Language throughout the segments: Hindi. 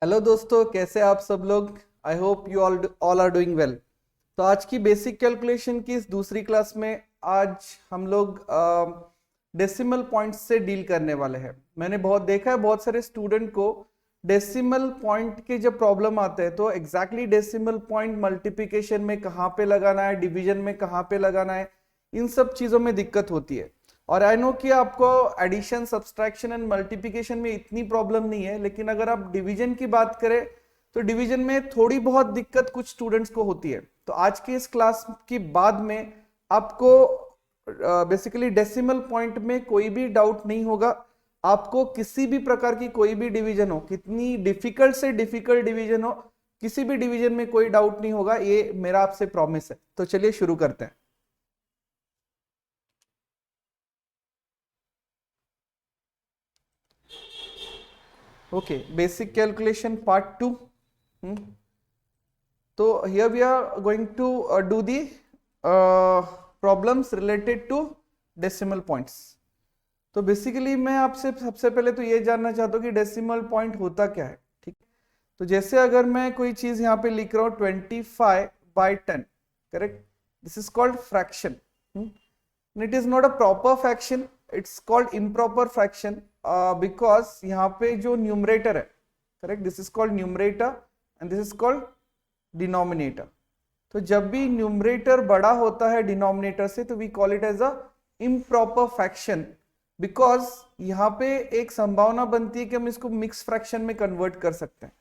हेलो दोस्तों, कैसे आप सब लोग। I hope you all are doing well. तो आज की बेसिक कैलकुलेशन की इस दूसरी क्लास में आज हम लोग डेसिमल पॉइंट्स से डील करने वाले हैं। मैंने बहुत देखा है, बहुत सारे स्टूडेंट को डेसिमल पॉइंट के जब प्रॉब्लम आते हैं तो एग्जैक्टली डेसिमल पॉइंट मल्टीप्लिकेशन में कहाँ पे लगाना है, डिवीजन में कहाँ पे लगाना है, इन सब चीज़ों में दिक्कत होती है। और आई नो कि आपको एडिशन, सब्सट्रैक्शन एंड मल्टीप्लिकेशन में इतनी प्रॉब्लम नहीं है, लेकिन अगर आप डिवीजन की बात करें तो डिवीजन में थोड़ी बहुत दिक्कत कुछ स्टूडेंट्स को होती है। तो आज की इस क्लास की बाद में आपको बेसिकली डेसिमल पॉइंट में कोई भी डाउट नहीं होगा। आपको किसी भी प्रकार की कोई भी डिवीजन हो, कितनी डिफिकल्ट से डिफिकल्ट डिवीजन हो, किसी भी डिवीजन में कोई डाउट नहीं होगा, ये मेरा आपसे प्रॉमिस है। तो चलिए शुरू करते हैं। Okay, basic calculation part 2. Hmm. So here we are going to do the problems related to decimal points. तो बेसिकली मैं आपसे सबसे पहले तो ये जानना चाहता हूँ कि डेसिमल पॉइंट होता क्या है। ठीक, तो जैसे अगर मैं कोई चीज यहाँ पे लिख रहा हूँ 25/10, correct, this is called fraction. It is not a proper fraction, it's called improper fraction because यहाँ पे जो न्यूमरेटर है, correct, this is called numerator and this is called denominator. तो जब भी न्यूमरेटर बड़ा होता है डिनोमिनेटर से तो we call it as a improper fraction, because यहाँ पे एक संभावना बनती है कि हम इसको मिक्स फ्रैक्शन में कन्वर्ट कर सकते हैं।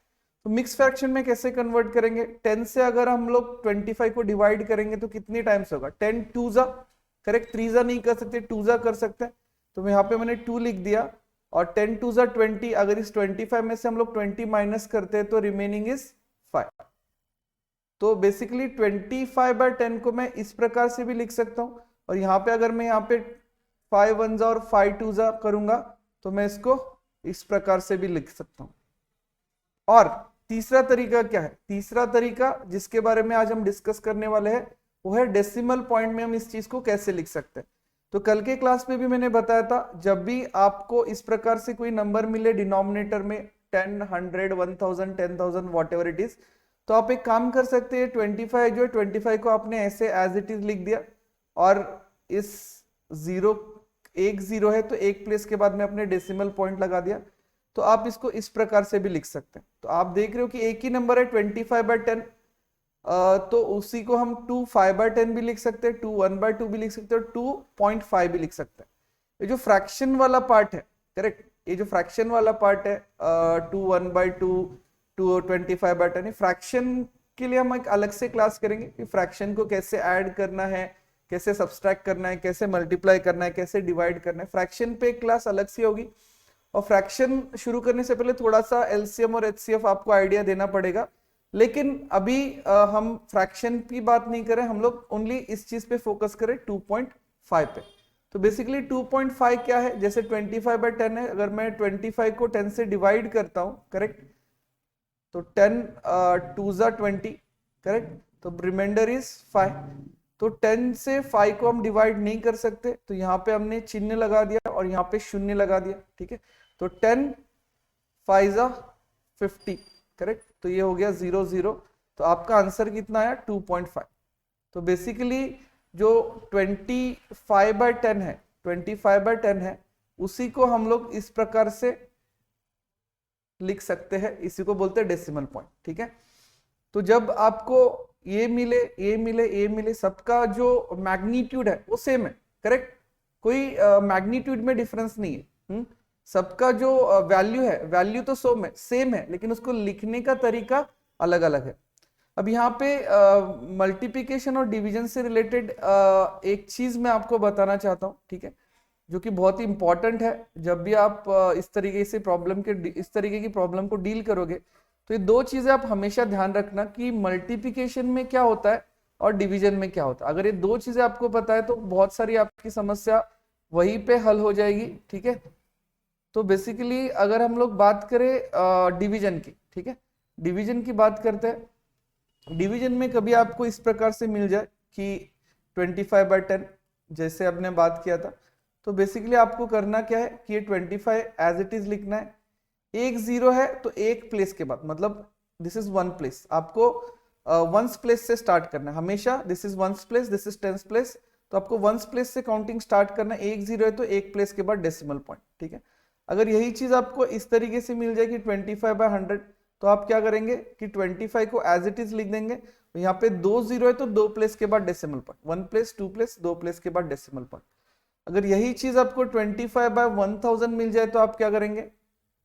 तो मिक्स फ्रैक्शन में कैसे कन्वर्ट करेंगे? 10 से अगर हम लोग 25 को डिवाइड करेंगे तो कितने टाइम्स होगा? 10 टू जा, करेक्ट, 3 जा नहीं कर सकते, 2 जा कर सकते हैं। तो यहाँ पे मैंने 2 लिख दिया और 10 टू जा 20। अगर इस 25 में से हम लोग 20 माइनस करते हैं तो रिमेनिंग इज 5। तो बेसिकली 25/10 को मैं इस प्रकार से भी लिख सकता हूँ, और यहाँ पे अगर मैं यहाँ पे 5 वन जा और 5 टू जा करूंगा तो मैं इसको इस प्रकार से भी लिख सकता हूँ। और तीसरा तरीका क्या है? तीसरा तरीका जिसके बारे में आज हम डिस्कस करने वाले हैं वो है डेसिमल पॉइंट में हम इस चीज को कैसे लिख सकते हैं। तो कल के क्लास में भी मैंने बताया था, जब भी आपको इस प्रकार से कोई नंबर मिले डिनोमिनेटर में 10, 100, 1000, 10,000 वॉट एवर इट इज, तो आप एक काम कर सकते हैं, 25 जो है 25 को आपने ऐसे एज इट इज लिख दिया, और इस जीरो, एक जीरो है तो एक प्लेस के बाद में अपने डेसिमल पॉइंट लगा दिया। तो आप इसको इस प्रकार से भी लिख सकते हैं। तो आप देख रहे हो कि एक ही नंबर है 25/10, तो उसी को हम 2/5/10 भी लिख सकते हैं, 2/1/2 भी लिख सकते हैं, 2.5 भी लिख सकते हैं। ये जो फ्रैक्शन वाला पार्ट है, करेक्ट, ये जो फ्रैक्शन वाला पार्ट है 2/1/2, 2/25/10, फ्रैक्शन के लिए हम एक अलग से क्लास करेंगे कि फ्रैक्शन को कैसे ऐड करना है, कैसे सब्सट्रैक्ट करना है, कैसे मल्टीप्लाई करना है, कैसे डिवाइड करना है। फ्रैक्शन पे एक क्लास अलग से होगी। और फ्रैक्शन शुरू करने से पहले थोड़ा सा एलसीएम और एचसीएफ आपको आइडिया देना पड़ेगा, लेकिन अभी हम फ्रैक्शन की बात नहीं करें, हम लोग ओनली इस चीज पे फोकस करें 2.5 पे। तो बेसिकली 2.5 क्या है? जैसे 25/10 है, अगर मैं 25 को 10 से डिवाइड करता हूं, करेक्ट, तो 10 टू जा 20, करेक्ट, तो रिमाइंडर इज 5। तो 10 से 5 को हम डिवाइड नहीं कर सकते, तो यहाँ पे हमने चिन्ह लगा दिया और यहाँ पे शून्य लगा दिया। ठीक है, तो 10 5 जा 50, करेक्ट, तो ये हो गया 0 0। तो आपका आंसर कितना आया? 2.5। तो बेसिकली जो 25/10 है, 25/10 है, उसी को हम लोग इस प्रकार से लिख सकते हैं, इसी को बोलते हैं डेसिमल पॉइंट। ठीक है, तो जब आपको ये मिले, ये मिले, ये मिले, सबका जो मैग्नीट्यूड है वो सेम है, करेक्ट, कोई मैग्नीट्यूड में डिफरेंस नहीं है। सबका जो वैल्यू है, वैल्यू तो सेम है, लेकिन उसको लिखने का तरीका अलग अलग है। अब यहाँ पे मल्टीप्लिकेशन और डिवीजन से रिलेटेड एक चीज मैं आपको बताना चाहता हूँ, ठीक है, जो कि बहुत ही इंपॉर्टेंट है। जब भी आप इस तरीके की प्रॉब्लम को डील करोगे तो ये दो चीजें आप हमेशा ध्यान रखना कि मल्टीप्लिकेशन में क्या होता है और डिवीजन में क्या होता है। अगर ये दो चीजें आपको पता है तो बहुत सारी आपकी समस्या वहीं पे हल हो जाएगी। ठीक है, तो बेसिकली अगर हम लोग बात करें डिवीजन की, ठीक है, डिवीजन की बात करते हैं। डिवीजन में कभी आपको इस प्रकार से मिल जाए कि 25/10, जैसे आपने बात किया था, तो बेसिकली आपको करना क्या है कि ये 25 एज इट इज लिखना है, एक जीरो है तो एक प्लेस के बाद, मतलब दिस इज वन प्लेस, आपको वंस प्लेस से स्टार्ट करना है हमेशा। This is ones place, this is tens place, तो आपको वंस प्लेस से काउंटिंग स्टार्ट करना है। एक जीरो है तो एक प्लेस के बाद डेसिमल पॉइंट, ठीक है। अगर यही चीज आपको इस तरीके से मिल जाएगी 25/100, तो आप क्या करेंगे कि 25 को एज इट इज लिख देंगे। तो यहाँ पे 2 जीरो है तो 2 प्लेस के बाद decimal point, 1 place 2 place 2 place के बाद डेसिमल पॉइंट। अगर यही चीज आपको 25/1000 मिल जाए तो आप क्या करेंगे,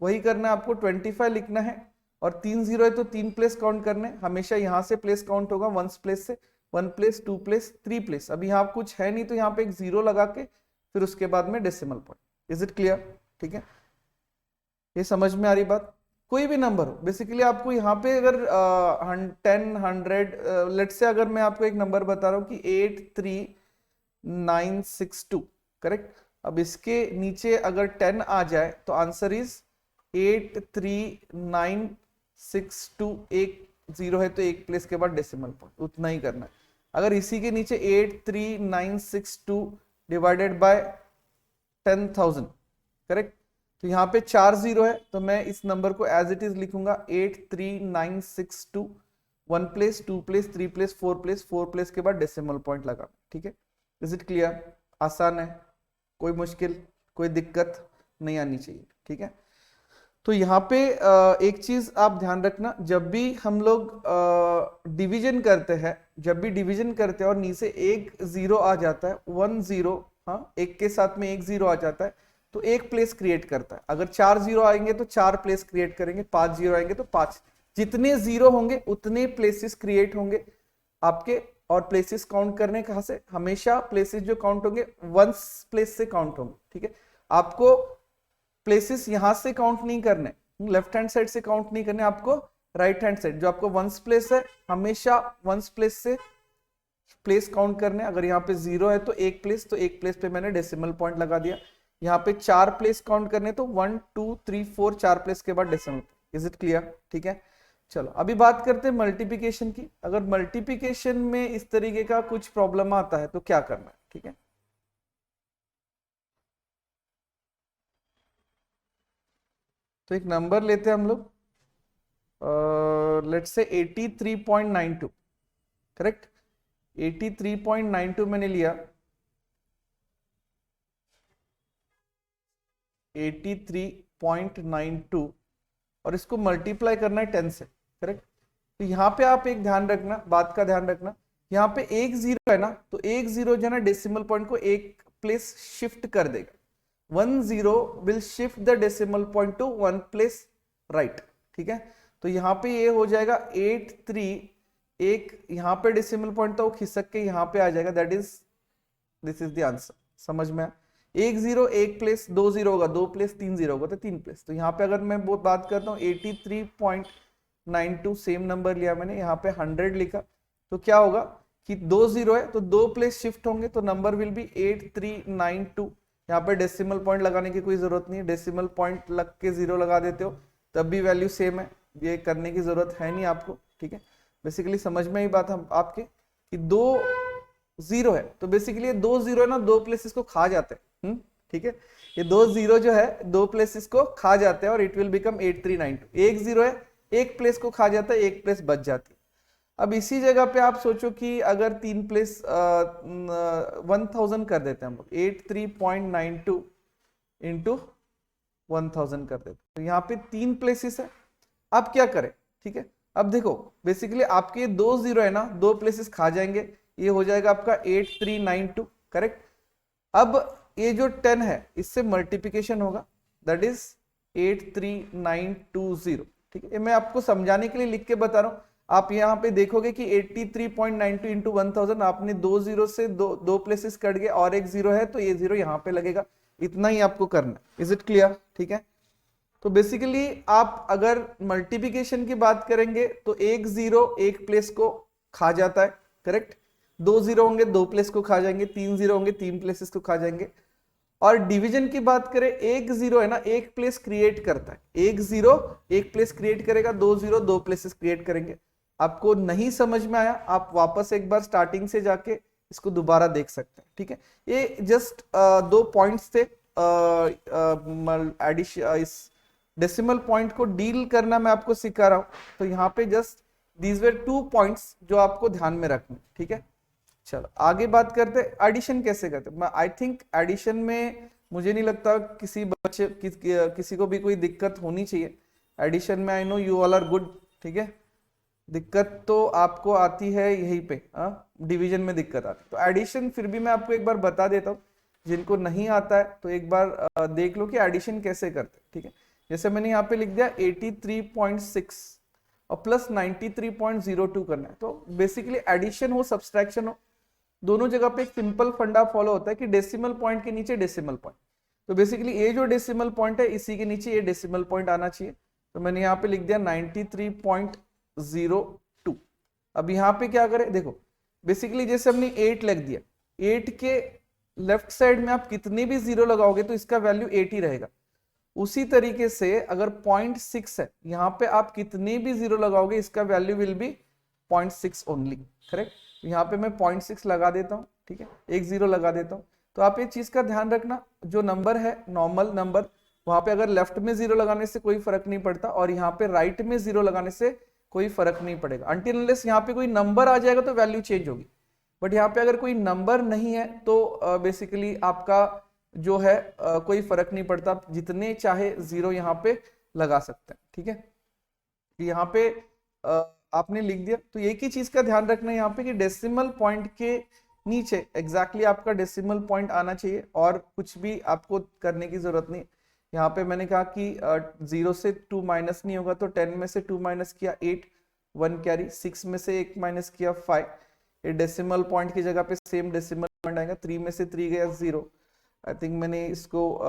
वही करना है आपको, 25 लिखना है और 3 जीरो है तो 3 प्लेस काउंट करने, हमेशा यहाँ से प्लेस काउंट होगा वंस प्लेस से, 1 प्लेस 2 प्लेस 3 प्लेस। अब यहाँ कुछ है नहीं तो यहाँ पे एक जीरो लगा के फिर उसके बाद में decimal point. Is it clear? ठीक है, ये समझ में आ रही बात? कोई भी नंबर हो, बेसिकली आपको यहाँ पे अगर 10 100 लेट से, अगर मैं आपको एक नंबर बता रहा हूँ कि 83962, करेक्ट। अब इसके नीचे अगर 10 आ जाए तो आंसर इज 83962, एक जीरो है तो एक प्लेस के बाद डेसिमल पॉइंट, उतना ही करना है। अगर इसी के नीचे 83962 डिवाइडेड बाय 10,000, करेक्ट, तो यहाँ पे 4 जीरो है तो मैं इस नंबर को एज इट इज लिखूंगा 83962, 1 place 2 place 3 place 4 place 4 place के बाद डेसिमल पॉइंट लगा, ठीक है। Is it clear? आसान है, कोई मुश्किल कोई दिक्कत नहीं आनी चाहिए, ठीक है। तो यहाँ पे एक चीज आप ध्यान रखना, जब भी हम लोग डिवीजन करते हैं, जब भी डिवीजन करते हैं और नीचे एक जीरो आ जाता है, 1 जीरो, हाँ, एक के साथ में एक जीरो आ जाता है तो एक प्लेस क्रिएट करता है। अगर 4 जीरो आएंगे तो 4 प्लेस क्रिएट करेंगे, 5 जीरो आएंगे तो 5, जितने जीरो होंगे उतने प्लेसेस क्रिएट होंगे आपके। और प्लेसेस काउंट करने कहां से, हमेशा प्लेसेस जो काउंट होंगे वंस प्लेस से काउंट होंगे, ठीक है। आपको प्लेसेस यहां से काउंट नहीं करने, लेफ्ट हैंड साइड से काउंट नहीं करने, आपको राइट हैंड साइड जो आपको वंस प्लेस है, हमेशा वंस प्लेस से प्लेस काउंट करने। अगर यहाँ पे जीरो है तो एक प्लेस, तो एक प्लेस पे मैंने डेसिमल पॉइंट लगा दिया। यहाँ पे 4 प्लेस काउंट करने तो 1 2 3 4 4 प्लेस के बाद डेसिमल। Is it clear? ठीक है, चलो अभी बात करते हैं मल्टीप्लिकेशन की। अगर मल्टीप्लिकेशन में इस तरीके का कुछ प्रॉब्लम आता है तो क्या करना है, ठीक है। तो एक नंबर लेते हैं हम लोग, लेट्स से 83.92, करेक्ट। 83.92 मैंने लिया, 83.92, और इसको मल्टीप्लाई करना है 10 से, करेक्ट। तो यहाँ पे आप एक ध्यान रखना, बात का ध्यान रखना, यहाँ पे एक जीरो है ना, तो एक जीरो जो है ना डेसिमल पॉइंट को एक प्लेस शिफ्ट कर देगा। 1 zero will shift the decimal point two 1 place right, ठीक है। तो यहाँ पे ये हो जाएगा 83, एक यहाँ पे डेसिमल पॉइंट था वो खिसक के यहाँ पे आ जाएगा, that is this is the answer. समझ में आया? एक जीरो एक प्लेस, 2 जीरो होगा 2 प्लेस, 3 जीरो होगा तो 3 प्लेस। तो यहाँ पे अगर मैं वो बात करता हूँ 83.92, सेम नंबर लिया मैंने, यहाँ पे 100 लिखा, तो क्या होगा कि 2 जीरो है तो 2 प्लेस शिफ्ट होंगे तो नंबर विल बी 8392। यहाँ पे डेसिमल पॉइंट लगाने की कोई जरूरत नहीं है, डेसिमल पॉइंट लग के जीरो लगा देते हो तब भी वैल्यू सेम है, ये करने की जरूरत है नहीं आपको, ठीक है। बेसिकली समझ में ही बात हम आपके कि 2 जीरो है तो बेसिकली ये 2 जीरो है ना, 2 प्लेसेस को खा जाते हैं, ठीक है। ये 2 जीरो जो है 2 प्लेसेस को खा जाते हैं और इट विल बिकम 8392। एक जीरो है एक प्लेस को खा जाता है, एक प्लेस बच जाती है। अब इसी जगह पे आप सोचो कि अगर 3 प्लेस 1000 कर देते हैं हम लोग, 83.92 इंटू 1000 कर देते हैं, तो यहाँ पे 3 प्लेसेस है। अब क्या करें, ठीक है। अब देखो बेसिकली आपके 2 जीरो है ना, 2 प्लेसेस खा जाएंगे, ये हो जाएगा आपका 8392, करेक्ट। अब ये जो 10 है इससे मल्टीप्लिकेशन होगा, दैट इज 83920, ठीक है। मैं आपको समझाने के लिए लिख के बता रहा हूं। आप यहाँ पे देखोगे कि 83.92 इंटू 1000, आपने 2 जीरो से दो प्लेसेस कट गए और एक जीरो है तो ये जीरो यहाँ पे लगेगा, इतना ही आपको करना है। Is it clear? ठीक है। तो बेसिकली आप अगर मल्टीप्लिकेशन की बात करेंगे तो एक जीरो एक प्लेस को खा जाता है, करेक्ट। 2 जीरो होंगे 2 प्लेस को खा जाएंगे, 3 जीरो होंगे 3 प्लेसेस को खा जाएंगे। और डिवीजन की बात करें, एक जीरो है ना एक प्लेस क्रिएट करता है, एक जीरो एक प्लेस क्रिएट करेगा, 2 जीरो 2 प्लेसेस क्रिएट करेंगे। आपको नहीं समझ में आया, आप वापस एक बार स्टार्टिंग से जाके इसको दोबारा देख सकते हैं, ठीक है। ये जस्ट 2 पॉइंट्स थे एडिशन, इस डेसिमल पॉइंट को डील करना मैं आपको सिखा रहा हूं। तो यहाँ पे जस्ट दीज वेर 2 पॉइंट्स जो आपको ध्यान में रखने, ठीक है। चलो आगे बात करते हैं एडिशन कैसे करते हैं। आई थिंक एडिशन में मुझे नहीं लगता किसी बच्चे किसी को भी कोई दिक्कत होनी चाहिए एडिशन में। I know you all are good, ठीक है। दिक्कत तो आपको आती है यहीं पे, डिवीजन में दिक्कत आती है। तो एडिशन फिर भी मैं आपको एक बार बता देता हूँ, जिनको नहीं आता है तो एक बार देख लो कि एडिशन कैसे करते हैं, ठीक है। जैसे मैंने यहाँ पे लिख दिया 83.6 और प्लस 93.02 करना है। तो बेसिकली एडिशन हो सब्सट्रैक्शन हो, दोनों जगह पे एक सिंपल फंडा फॉलो होता है कि डेसिमल पॉइंट के नीचे डेसिमल पॉइंट। तो बेसिकली ये जो डेसिमल पॉइंट है इसी के नीचे ये डेसिमल पॉइंट आना चाहिए। तो मैंने यहाँ पे लिख दिया 93.02। अब यहाँ पे क्या करें, देखो बेसिकली जैसे हमने 8 लिख दिया, 8 के लेफ्ट साइड में आप कितने भी जीरो लगाओगे तो इसका वैल्यू 8 ही रहेगा। उसी तरीके से अगर 0.6 है, यहाँ पे आप कितने भी जीरो लगाओगे इसका value will be 0.6 only, correct. यहाँ पे मैं 0.6 लगा देता हूँ, ठीक है, एक जीरो लगा देता हूँ। तो आप एक चीज का ध्यान रखना, जो नंबर है नॉर्मल नंबर, वहां पे अगर लेफ्ट में जीरो लगाने से कोई फर्क नहीं पड़ता और यहाँ पे राइट में जीरो लगाने से कोई फर्क नहीं पड़ेगा। अनटिल अनलेस यहाँ पे कोई नंबर आ जाएगा तो वैल्यू चेंज होगी, बट यहाँ पे अगर कोई नंबर नहीं है तो बेसिकली आपका जो है कोई फर्क नहीं पड़ता, आप जितने चाहे जीरो यहाँ पे लगा सकते हैं, ठीक है। यहाँ पे आपने लिख दिया। तो एक ही चीज का ध्यान रखना है यहाँ पे कि डेसिमल पॉइंट के नीचे एग्जैक्टली आपका डेसिमल पॉइंट आना चाहिए और कुछ भी आपको करने की जरूरत नहीं। यहाँ पे मैंने कहा कि 0 से 2 माइनस नहीं होगा, तो 10 में से 2 माइनस किया 8, 1 कैरी, 6 में से 1 माइनस किया 5। ये डेसिमल पॉइंट की जगह पे सेम डेसिमल पॉइंट आएगा। 3 में से 3 गया 0। आई थिंक मैंने इसको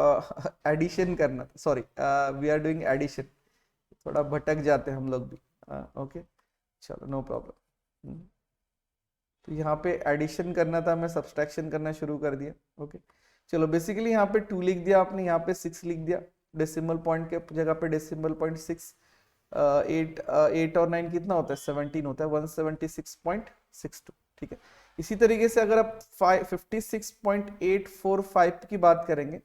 एडिशन करना था, sorry we are doing addition, थोड़ा भटक जाते हैं हम लोग भी, ओके चलो नो प्रॉब्लम। तो यहाँ पे एडिशन करना था, मैं सब्सट्रैक्शन करना शुरू कर दिया, ओके चलो। बेसिकली यहाँ पे 2 लिख दिया आपने, यहाँ पे 6 लिख दिया, डेसिमल पॉइंट के जगह पे डेसिमल पॉइंट 6। 8 और 9 कितना होता है, 17 होता है, 176.62, ठीक है। इसी तरीके से अगर आप 56.845 की बात करेंगे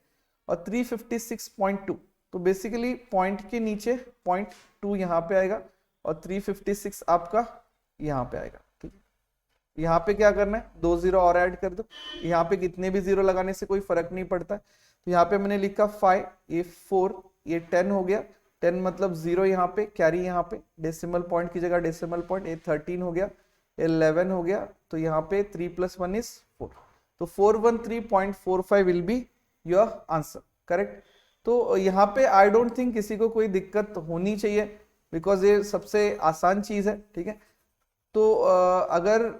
और 356.2, तो बेसिकली पॉइंट के नीचे 0.2 यहाँ पे आएगा और 356 आपका यहाँ पे आएगा, ठीक है। यहाँ पे क्या करना है, 2 जीरो और ऐड कर दो। यहाँ पे कितने भी जीरो लगाने से कोई फर्क नहीं पड़ता। तो यहाँ पे मैंने लिखा 5, ये 4, ये 10 हो गया। 10 मतलब 0 यहाँ पे, कैरी यहाँ पे, डेसिमल पॉइंट की जगह डेसिमल पॉइंट, ये 13 हो गया, 11 हो गया। तो यहाँ पे 3 + 1 = 4। तो 413.45 will be your answer, correct. तो यहाँ पे आई डोंट थिंक किसी को कोई दिक्कत होनी चाहिए, बिकॉज ये सबसे आसान चीज है, ठीक है। तो अगर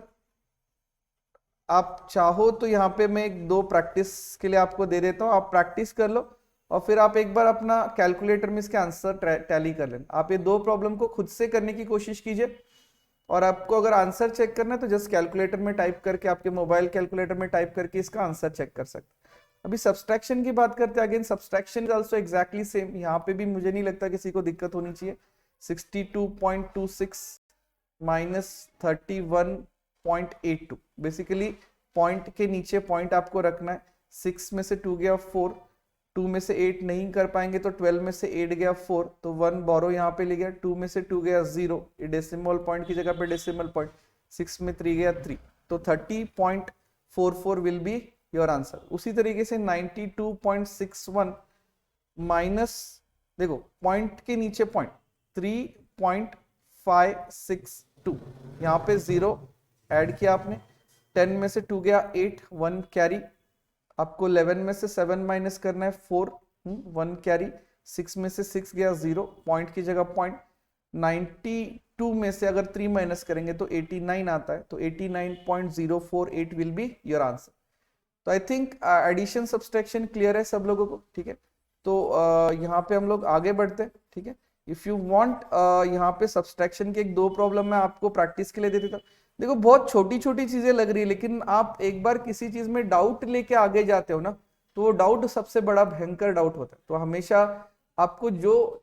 आप चाहो तो यहाँ पे मैं 1-2 प्रैक्टिस के लिए आपको दे देता हूँ, आप प्रैक्टिस कर लो और फिर आप एक बार अपना कैलकुलेटर में इसके आंसर टैली कर लेना। आप ये 2 प्रॉब्लम को खुद से करने की कोशिश कीजिए और आपको अगर आंसर चेक करना है तो जस्ट कैलकुलेटर में टाइप करके, आपके मोबाइल कैलकुलेटर में टाइप करके इसका आंसर चेक कर सकते हैं। अभी सब्सट्रैक्शन की बात करते हैं। Again subtraction is also exactly same, यहाँ पे भी मुझे नहीं लगता किसी को दिक्कत होनी चाहिए। 62.26 माइनस 31.82, बेसिकली पॉइंट के नीचे पॉइंट आपको रखना है। 6 में से 2 गया 4, 2 में से 8 नहीं कर पाएंगे तो 12 में से 8 गया 4, तो 1 बोरो यहाँ पे ले गया। 2 में से 2 गया 0, ये डेसिमल पॉइंट की जगह पे डेसिमल पॉइंट। 6 में 3 गया 3, तो 30.44 विल बी योर आंसर। उसी तरीके से 92.61 माइनस, देखो पॉइंट के नीचे पॉइंट 3.562, यहाँ पे 0 ऐड किया आपने। 10 में से 2 गया 8, 1 कैरी। आपको 11 में से 7 माइनस करना है 4, 1 कैरी। 6 में से 6 गया 0, पॉइंट की जगह पॉइंट। 92 में से अगर 3 माइनस करेंगे तो 89 आता है, तो 89.048 विल बी योर आंसर। तो I think addition subtraction clear है सब लोगों को, ठीक है। तो यहाँ पे हम लोग आगे बढ़ते हैं, ठीक है। इफ यू वांट यहाँ पे सब्सट्रैक्शन की 1-2 प्रॉब्लम मैं आपको प्रैक्टिस के लिए दे देता हूँ। देखो बहुत छोटी छोटी चीजें लग रही है, लेकिन आप एक बार किसी चीज में डाउट लेके आगे जाते हो ना, तो वो डाउट सबसे बड़ा भयंकर डाउट होता है। तो हमेशा आपको जो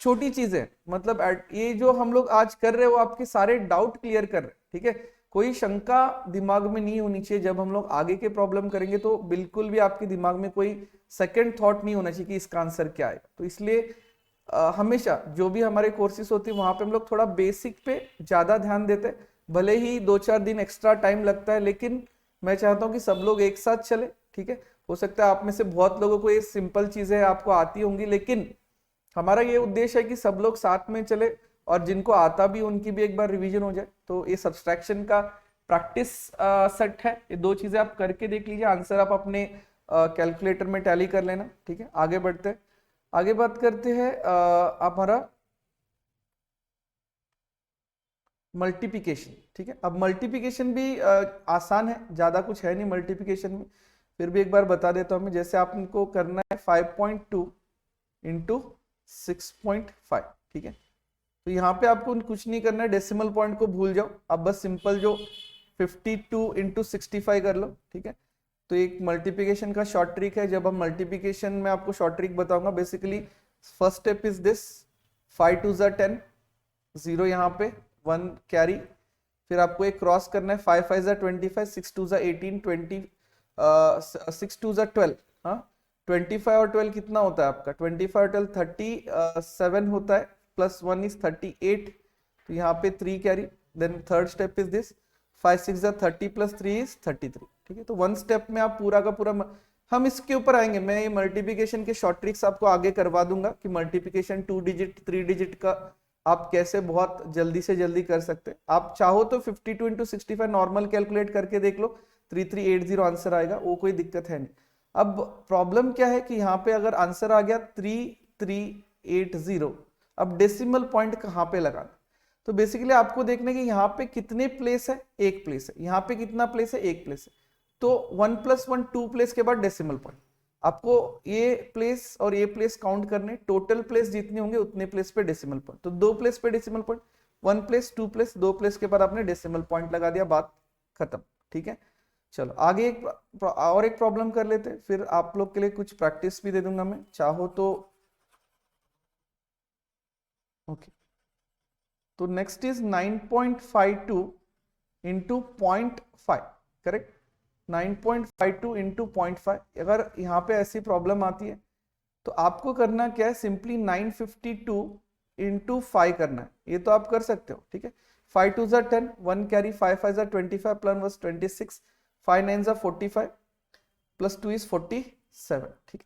छोटी चीजें, मतलब ये जो हम लोग आज कर रहे हो, आपके सारे डाउट क्लियर कर रहे हैं, ठीक है। कोई शंका दिमाग में नहीं होनी चाहिए। जब हम लोग आगे के प्रॉब्लम करेंगे तो बिल्कुल भी आपके दिमाग में कोई सेकंड थॉट नहीं होना चाहिए कि इसका आंसर क्या है। तो इसलिए हमेशा जो भी हमारे कोर्सेज होती है वहां पे हम लोग थोड़ा बेसिक पे ज्यादा ध्यान देते हैं, भले ही 2-4 दिन एक्स्ट्रा टाइम लगता है, लेकिन मैं चाहता हूँ कि सब लोग एक साथ चले, ठीक है। हो सकता है आप में से बहुत लोगों को ये सिंपल चीजें आपको आती होंगी, लेकिन हमारा ये उद्देश्य है कि सब लोग साथ में चले और जिनको आता भी उनकी भी एक बार रिवीजन हो जाए। तो ये सब्सट्रैक्शन का प्रैक्टिस सेट है, ये 2 चीजें आप करके देख लीजिए, आंसर आप अपने कैलकुलेटर में टैली कर लेना, ठीक है। आगे बढ़ते हैं, आगे बात करते हैं हमारा मल्टीप्लिकेशन, ठीक है। अब मल्टीप्लिकेशन भी आसान है, ज्यादा कुछ है नहीं मल्टीप्लिकेशन में, फिर भी एक बार बता देता हूं मैं। जैसे आपको करना है 5.2 इंटू 6.5, ठीक है। तो यहाँ पे आपको कुछ नहीं करना है, डेसिमल पॉइंट को भूल जाओ, आप बस सिंपल जो 52 इंटू 65 कर लो, ठीक है। तो एक मल्टीप्लिकेशन का शॉर्ट ट्रिक है, जब हम मल्टीप्लिकेशन में आपको शॉर्ट ट्रिक बताऊंगा। Basically first step is this, 5 2 10, 0 यहाँ पे 1 कैरी, फिर आपको एक क्रॉस करना है, 5 5 25, 6 2 18, 20 6 2 12, हाँ 25 और 12 कितना होता है आपका, 25 और 12 37 होता है, प्लस 1 इज 38, तो यहाँ पे 3 carry. Then third step is this, 5 6 30 plus 3 is 33, ठीक है। तो 1 स्टेप में आप पूरा का पूरा, हम इसके ऊपर आएंगे, मैं ये मल्टीप्लिकेशन के शॉर्ट ट्रिक्स आपको आगे करवा दूंगा कि मल्टीप्लिकेशन 2 डिजिट 3 डिजिट का आप कैसे बहुत जल्दी से जल्दी कर सकते हैं। आप चाहो तो 52 इंटू 65 नॉर्मल कैलकुलेट करके देख लो, 3380 आंसर आएगा, वो कोई दिक्कत है नहीं। अब प्रॉब्लम क्या है कि यहाँ पे अगर आंसर आ गया 3380, अब डेसिमल पॉइंट कहाँ पे लगाना। तो बेसिकली आपको देखना कि यहाँ पे कितने प्लेस है, एक प्लेस है, यहाँ पे कितना प्लेस है, एक प्लेस है। तो 1 + 1 2 प्लेस के बाद डेसिमल पॉइंट, आपको ये प्लेस और ये प्लेस काउंट करने, टोटल प्लेस जितने होंगे उतने प्लेस पे डेसिमल पॉइंट। तो 2 प्लेस पे decimal point, 1 place 2 place 2 place के बाद आपने डेसिमल पॉइंट लगा दिया, बात खत्म, ठीक है। चलो आगे और एक प्रॉब्लम कर लेते हैं, फिर आप लोग के लिए कुछ प्रैक्टिस भी दे दूंगा मैं, चाहो तो। ओके, तो next is 9.52 into 0.5, correct. 9.52 into 0.5, अगर यहाँ पे ऐसी प्रॉब्लम आती है तो आपको करना क्या है, सिंपली 952 इंटू 5 करना है, ये तो आप कर सकते हो, ठीक है। 5 2 10, 1 कैरी, 5 5 25, प्लस 26, 5 9 45, प्लस 2 इज 47, ठीक है।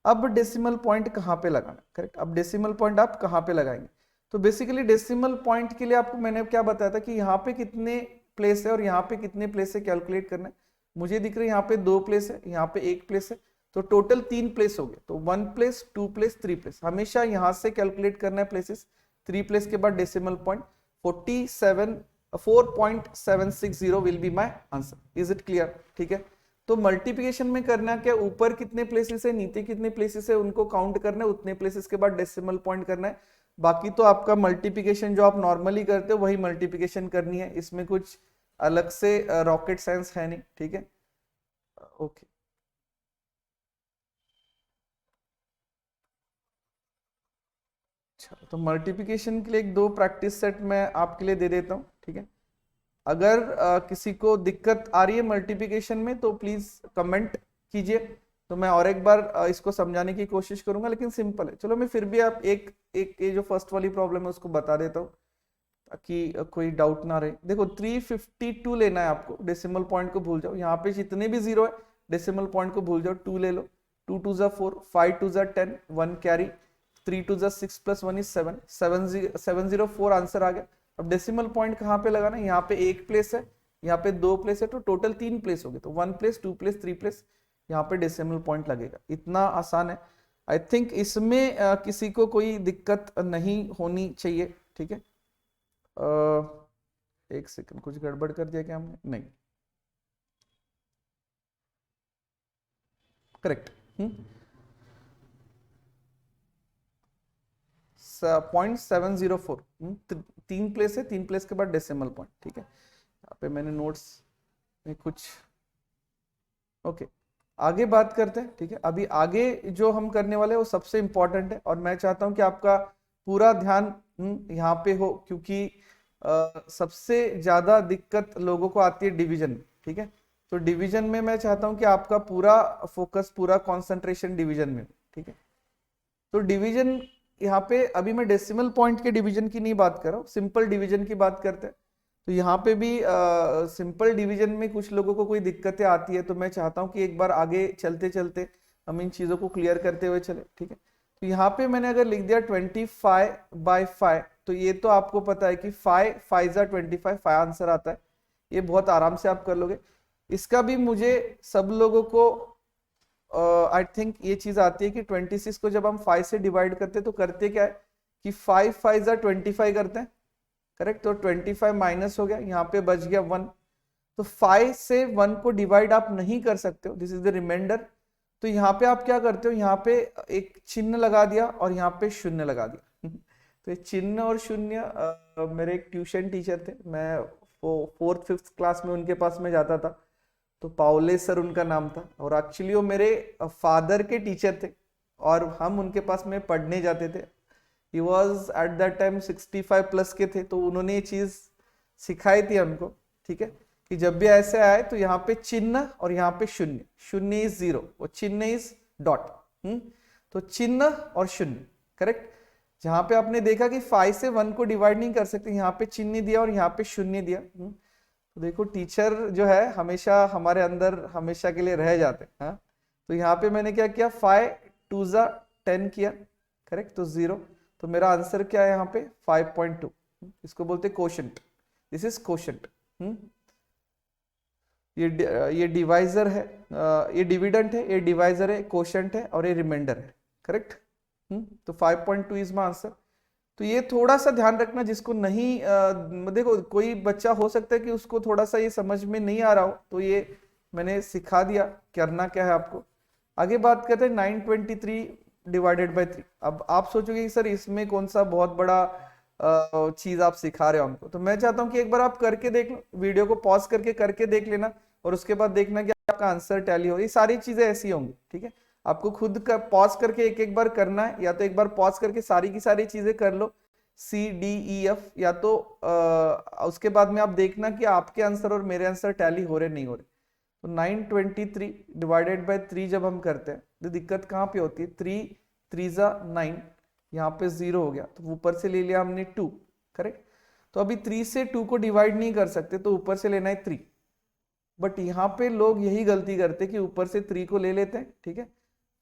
अब डेसिमल पॉइंट कहाँ पे लगाना, करेक्ट। अब डेसिमल पॉइंट आप कहाँ पे लगाएंगे, तो बेसिकली डेसिमल पॉइंट के लिए आपको मैंने क्या बताया था कि यहाँ पे कितने प्लेस है और यहाँ पे कितने प्लेस है कैलकुलेट करना है। मुझे दिख रहा है यहाँ पे 2 प्लेस है, यहाँ पे 1 प्लेस है, तो टोटल 3 प्लेस हो गए। तो 1 प्लेस 2 प्लेस 3 प्लेस, हमेशा यहाँ से कैलकुलेट करना है प्लेसेस। 3 प्लेस के बाद decimal point, 4.760 will be my answer. Is it clear, ठीक है। तो मल्टीप्लिकेशन में करना क्या, ऊपर कितने प्लेसेस है नीचे कितने प्लेसेस है उनको काउंट करना है, उतने प्लेसेस के बाद डेसिमल पॉइंट करना है। बाकी तो आपका मल्टीप्लिकेशन जो आप नॉर्मली करते हो वही मल्टीप्लिकेशन करनी है, इसमें कुछ अलग से रॉकेट साइंस है नहीं, ठीक है। ओके, तो मल्टीप्लिकेशन के लिए 1-2 प्रैक्टिस सेट मैं आपके लिए दे देता हूँ, ठीक है। अगर किसी को दिक्कत आ रही है मल्टीप्लिकेशन में तो प्लीज कमेंट कीजिए, तो मैं और एक बार इसको समझाने की कोशिश करूंगा, लेकिन सिंपल है। चलो मैं फिर भी आप एक एक ये जो फर्स्ट वाली प्रॉब्लम है उसको बता देता हूँ ताकि कोई डाउट ना रहे। देखो 352 लेना है आपको, डेसिमल पॉइंट को भूल जाओ, यहाँ पे जितने भी 0 है डेसिमल पॉइंट को भूल जाओ, 2 ले लो, 2 2 4, 5 2 10, 1 कैरी, 3 2 6 प्लस 1 इज 7, 704 आंसर आ गया। अब डेसिमल पॉइंट कहाँ पे लगाना है, यहाँ पे 1 प्लेस है, यहाँ पे 2 प्लेस है, तो टोटल 3 प्लेस हो गए, तो 1 प्लेस 2 प्लेस 3 प्लेस यहाँ पे डेसिमल पॉइंट लगेगा। इतना आसान है, आई थिंक इसमें किसी को कोई दिक्कत नहीं होनी चाहिए, ठीक है। एक सेकंड, कुछ गड़बड़ कर दिया क्या हमने, नहीं, करेक्ट। 0.704, 3 प्लेस है, 3 प्लेस के बाद डेसिमल पॉइंट, ठीक है। यहाँ पे मैंने नोट्स में कुछ, ओके आगे बात करते हैं, ठीक है। अभी आगे जो हम करने वाले हैं वो सबसे इंपॉर्टेंट है, और मैं चाहता हूं कि आपका पूरा ध्यान यहाँ पे हो, क्योंकि सबसे ज्यादा दिक्कत लोगों को आती है डिवीजन, ठीक है। तो डिवीजन में मैं चाहता हूं कि आपका पूरा फोकस, पूरा कंसंट्रेशन डिवीजन में, ठीक है। तो डिवीजन यहाँ पे अभी मैं डेसिमल पॉइंट के डिवीजन की नहीं बात कर रहा हूँ, सिंपल डिवीजन की बात करते हैं। तो यहाँ पे भी सिंपल डिवीजन में कुछ लोगों को कोई दिक्कतें आती है, तो मैं चाहता हूँ कि एक बार आगे चलते चलते हम इन चीज़ों को क्लियर करते हुए चले, ठीक है। तो यहाँ पे मैंने अगर लिख दिया 25/5, तो ये तो आपको पता है कि 5 25 5 आंसर आता है, ये बहुत आराम से आप कर लोगे। इसका भी मुझे सब लोगों को आई थिंक ये चीज आती है कि 26 को जब हम 5 से डिवाइड करते हैं तो करते क्या है कि 5 5 25 करते हैं, करेक्ट। तो 25 माइनस हो गया, यहाँ पे बच गया 1। तो 5 से 1 को डिवाइड आप नहीं कर सकते हो, दिस इज द रिमाइंडर। तो यहाँ पे आप क्या करते हो, यहाँ पे एक चिन्ह लगा दिया और यहाँ पे शून्य लगा दिया। तो ये चिन्ह और शून्य मेरे एक ट्यूशन टीचर थे, मैं 4th 5th क्लास में उनके पास में जाता था, तो पाउले सर उनका नाम था, और एक्चुअली वो मेरे फादर के टीचर थे और हम उनके पास में पढ़ने जाते थे। He was at that time 65 plus के थे, तो उन्होंने ये चीज सिखाई थी हमको, ठीक है, कि जब भी ऐसे आए तो यहाँ पे चिन्ह और यहाँ पे शून्य, शून्य इज 0 और चिन्ह इज डॉट। तो चिन्ह और शून्य, करेक्ट। जहां पे आपने देखा कि 5 से 1 को डिवाइड नहीं कर सकते, यहाँ पे चिन्ह दिया और यहाँ पे शून्य दिया। तो देखो टीचर जो है हमेशा हमारे अंदर हमेशा के लिए रह जाते हैं, हाँ। तो यहाँ पे मैंने क्या किया, 5 2 10 किया, करेक्ट, तो 0। तो मेरा आंसर क्या है यहाँ पे 5.2। इसको बोलते कोशेंट, दिस इज कोशेंट। ये डिवाइजर है, ये डिविडेंट है, ये डिवाइजर है, कोशेंट है और ये रिमाइंडर है, करेक्ट। तो 5.2 इज माय आंसर। तो ये थोड़ा सा ध्यान रखना, जिसको नहीं देखो कोई बच्चा हो सकता है कि उसको थोड़ा सा ये समझ में नहीं आ रहा हो, तो ये मैंने सिखा दिया करना क्या है आपको। आगे बात करते हैं 923 डिवाइडेड बाय 3। अब आप सोचोगे कि सर इसमें कौन सा बहुत बड़ा चीज आप सिखा रहे हो हमको, तो मैं चाहता हूं कि एक बार आप करके देख लो, वीडियो को पॉज करके देख लेना और उसके बाद देखना कि आपका आंसर टैली हो। ये सारी चीजें ऐसी होंगी, ठीक है। आपको खुद का पॉज करके एक बार करना है, या तो एक बार पॉज करके सारी की सारी चीजें कर लो, CDEF, या तो उसके बाद में आप देखना कि आपके आंसर और मेरे आंसर टैली हो रहे नहीं हो रहे। तो 923 डिवाइडेड बाय 3 जब हम करते हैं तो दिक्कत कहाँ पे होती है, 3 3 9, यहाँ पे 0 हो गया, तो ऊपर से ले लिया हमने 2, करेक्ट। तो अभी 3 से 2 को डिवाइड नहीं कर सकते, तो ऊपर से लेना है 3। बट यहाँ पे लोग यही गलती करते कि ऊपर से 3 को ले लेते हैं, ठीक है,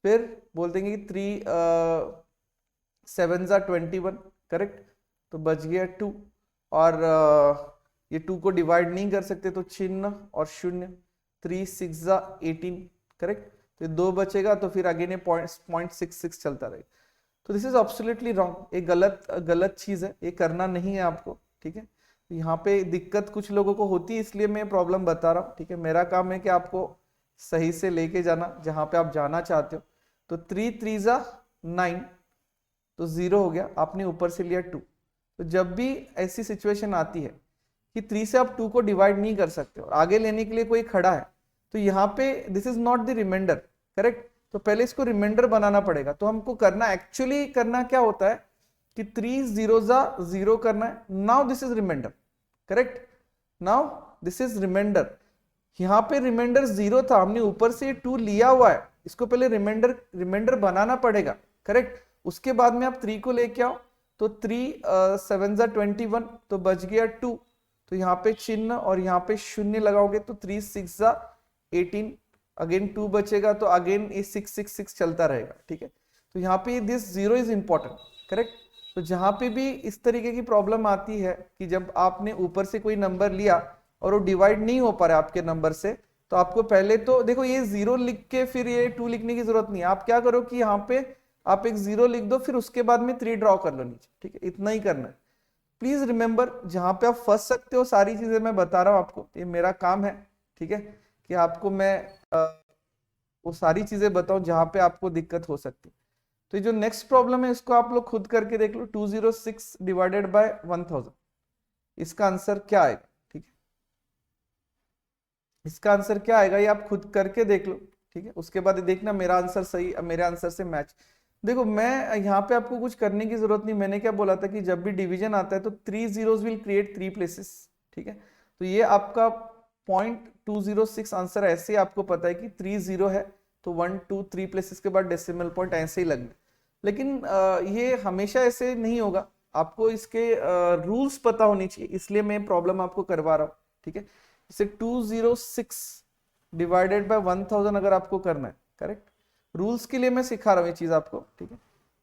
फिर बोलते हैं कि 3 7 21, करेक्ट, तो बच गया 2। और ये 2 को डिवाइड नहीं कर सकते, तो चिन्ह और शून्य, 3 6 18, करेक्ट। तो 2 बचेगा, तो फिर अगेन ये 0.66 चलता रहेगा। तो दिस इज एब्सोल्युटली रॉन्ग, ये गलत चीज है, ये करना नहीं है आपको, ठीक है। यहाँ पे दिक्कत कुछ लोगों को होती है, इसलिए मैं प्रॉब्लम बता रहा हूँ, ठीक है। मेरा काम है कि आपको सही से लेके जाना जहां पे आप जाना चाहते हो। तो 3 3 9, तो 0 हो गया, आपने ऊपर से लिया 2। तो जब भी ऐसी सिचुएशन आती है कि 3 से आप 2 को डिवाइड नहीं कर सकते और आगे लेने के लिए कोई खड़ा है, तो यहाँ पे this is not the remainder, correct. तो पहले इसको रिमाइंडर बनाना पड़ेगा। तो हमको करना एक्चुअली करना क्या होता है कि 3 0 0 करना है। Now this is remainder, correct, now this is remainder. यहाँ पे रिमाइंडर 0 था, हमने ऊपर से 2 लिया हुआ है, इसको पहले रिमाइंडर बनाना पड़ेगा, करेक्ट। उसके बाद में आप 3 को लेके आओ, तो 3 7 21, तो बच गया 2। तो यहाँ पे चिन्ह और यहाँ पे शून्य लगाओगे, तो 3 6 18, अगेन 2 बचेगा, तो अगेन ये 6 6 6 चलता रहेगा, ठीक है। तो यहाँ पे दिस 0 इज इंपॉर्टेंट, करेक्ट। तो जहां पे भी इस तरीके की प्रॉब्लम आती है कि जब आपने ऊपर से कोई नंबर लिया और वो डिवाइड नहीं हो पा रहा आपके नंबर से, तो आपको पहले तो देखो ये 0 लिख के फिर ये 2 लिखने की जरूरत नहीं है। आप क्या करो कि यहाँ पे आप एक 0 लिख दो, फिर उसके बाद में 3 ड्रॉ कर लो नीचे, ठीक है, इतना ही करना है। प्लीज रिमेंबर, जहां पे आप फंस सकते हो, सारी चीजें मैं बता रहा हूं आपको, ये मेरा काम है, ठीक है, कि आपको मैं वो सारी चीजें बताऊं जहां पे आपको दिक्कत हो सकती है। तो जो नेक्स्ट प्रॉब्लम है इसको आप लोग खुद करके देख लो, 206 डिवाइडेड बाय 1000, इसका आंसर क्या आएगा, ठीक है, इसका आंसर क्या आएगा ये आप खुद करके देख लो, ठीक है। उसके बाद देखना मेरा आंसर सही मेरे आंसर से मैच। देखो मैं यहाँ पे आपको कुछ करने की जरूरत नहीं, मैंने क्या बोला था कि जब भी डिवीजन आता है तो 3 zeros विल क्रिएट 3 प्लेसेस, ठीक है। तो ये आपका 0.206 आंसर ऐसे आपको पता है कि 3 0 है, तो 1 2 3 प्लेसेस के बाद डेसिमल पॉइंट ऐसे ही लगना। लेकिन ये हमेशा ऐसे नहीं होगा, आपको इसके रूल्स पता होनी चाहिए, इसलिए मैं प्रॉब्लम आपको करवा रहा हूँ, ठीक है। जैसे 206 डिवाइडेड बाय 1000 अगर आपको करना है, करेक्ट, रूल्स के लिए मैं सिखा रहा हूँ ये चीज आपको, ठीक है।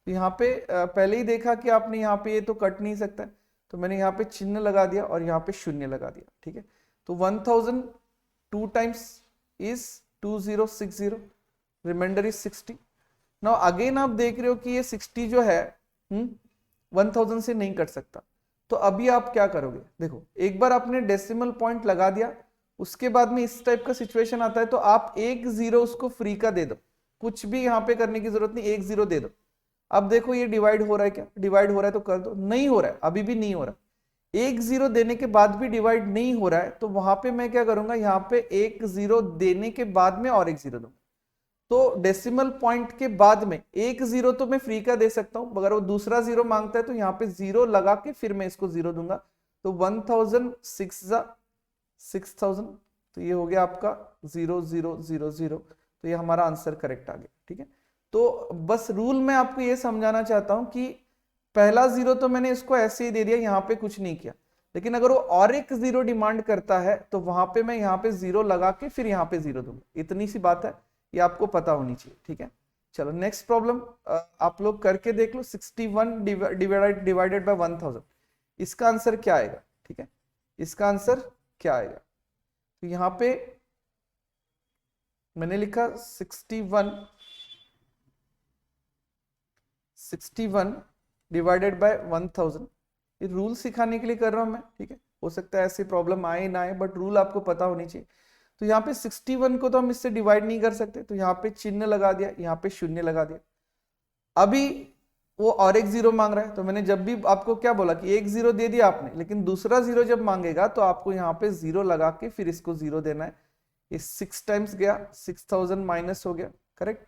तो यहाँ पे पहले ही देखा कि आपने यहाँ पे ये तो कट नहीं सकता, तो मैंने यहाँ पे चिन्ह लगा दिया और यहाँ पे शून्य लगा दिया, ठीक है। तो 1000 2 times is 2060, remainder is 60। Now again आप देख रहे हो कि ये 60 जो है 1000 से नहीं कट सकता, तो अभी आप क्या करोगे, देखो एक बार आपने डेसिमल पॉइंट लगा दिया, उसके बाद में इस टाइप का सिचुएशन आता है तो आप एक जीरो उसको फ्री का दे दो, कुछ भी यहाँ पे करने की जरूरत नहीं, एक जीरो दे दो। अब देखो ये डिवाइड हो रहा है क्या, डिवाइड हो रहा है तो कर दो, नहीं हो रहा है, अभी भी नहीं हो रहा, एक जीरो देने के बाद भी डिवाइड नहीं हो रहा है, तो वहां पे मैं क्या करूंगा, यहाँ पे एक जीरो देने के बाद में और एक जीरो दूंगा। तो डेसिमल पॉइंट के बाद में एक जीरो तो मैं फ्री का दे सकता हूं, अगर वो दूसरा जीरो मांगता है तो यहाँ पे जीरो लगा के फिर मैं इसको जीरो दूंगा। तो 6000, तो ये हो गया आपका 0000, तो ये हमारा आंसर करेक्ट आ गया, ठीक है। तो बस रूल में आपको ये समझाना चाहता हूं कि पहला जीरो तो मैंने इसको ऐसे ही दे दिया, यहाँ पे कुछ नहीं किया, लेकिन अगर वो और एक जीरो डिमांड करता है तो वहां पे मैं यहाँ पे जीरो लगा के फिर यहाँ पे जीरो दूंगा, इतनी सी बात है, ये आपको पता होनी चाहिए, ठीक है। चलो नेक्स्ट प्रॉब्लम आप लोग करके देख लो, 61 डिवाइडेड बाय 1000, इसका आंसर क्या आएगा, ठीक है, इसका आंसर क्या आएगा। तो यहाँ पे मैंने लिखा 61 डिवाइडेड बाय 1000, ये रूल सिखाने के लिए कर रहा हूं मैं, ठीक है, हो सकता है ऐसी प्रॉब्लम आए ना आए, बट रूल आपको पता होनी चाहिए। तो यहाँ पे 61 को तो हम इससे डिवाइड नहीं कर सकते, तो यहाँ पे चिन्ह लगा दिया, यहाँ पे शून्य लगा दिया। अभी वो और एक जीरो मांग रहा है, तो मैंने जब भी आपको क्या बोला कि एक जीरो दे दिया आपने, लेकिन दूसरा जीरो जब मांगेगा तो आपको यहाँ पे जीरो लगा के फिर इसको जीरो देना है। ये 6 टाइम्स गया, 6000 माइनस हो गया, करेक्ट,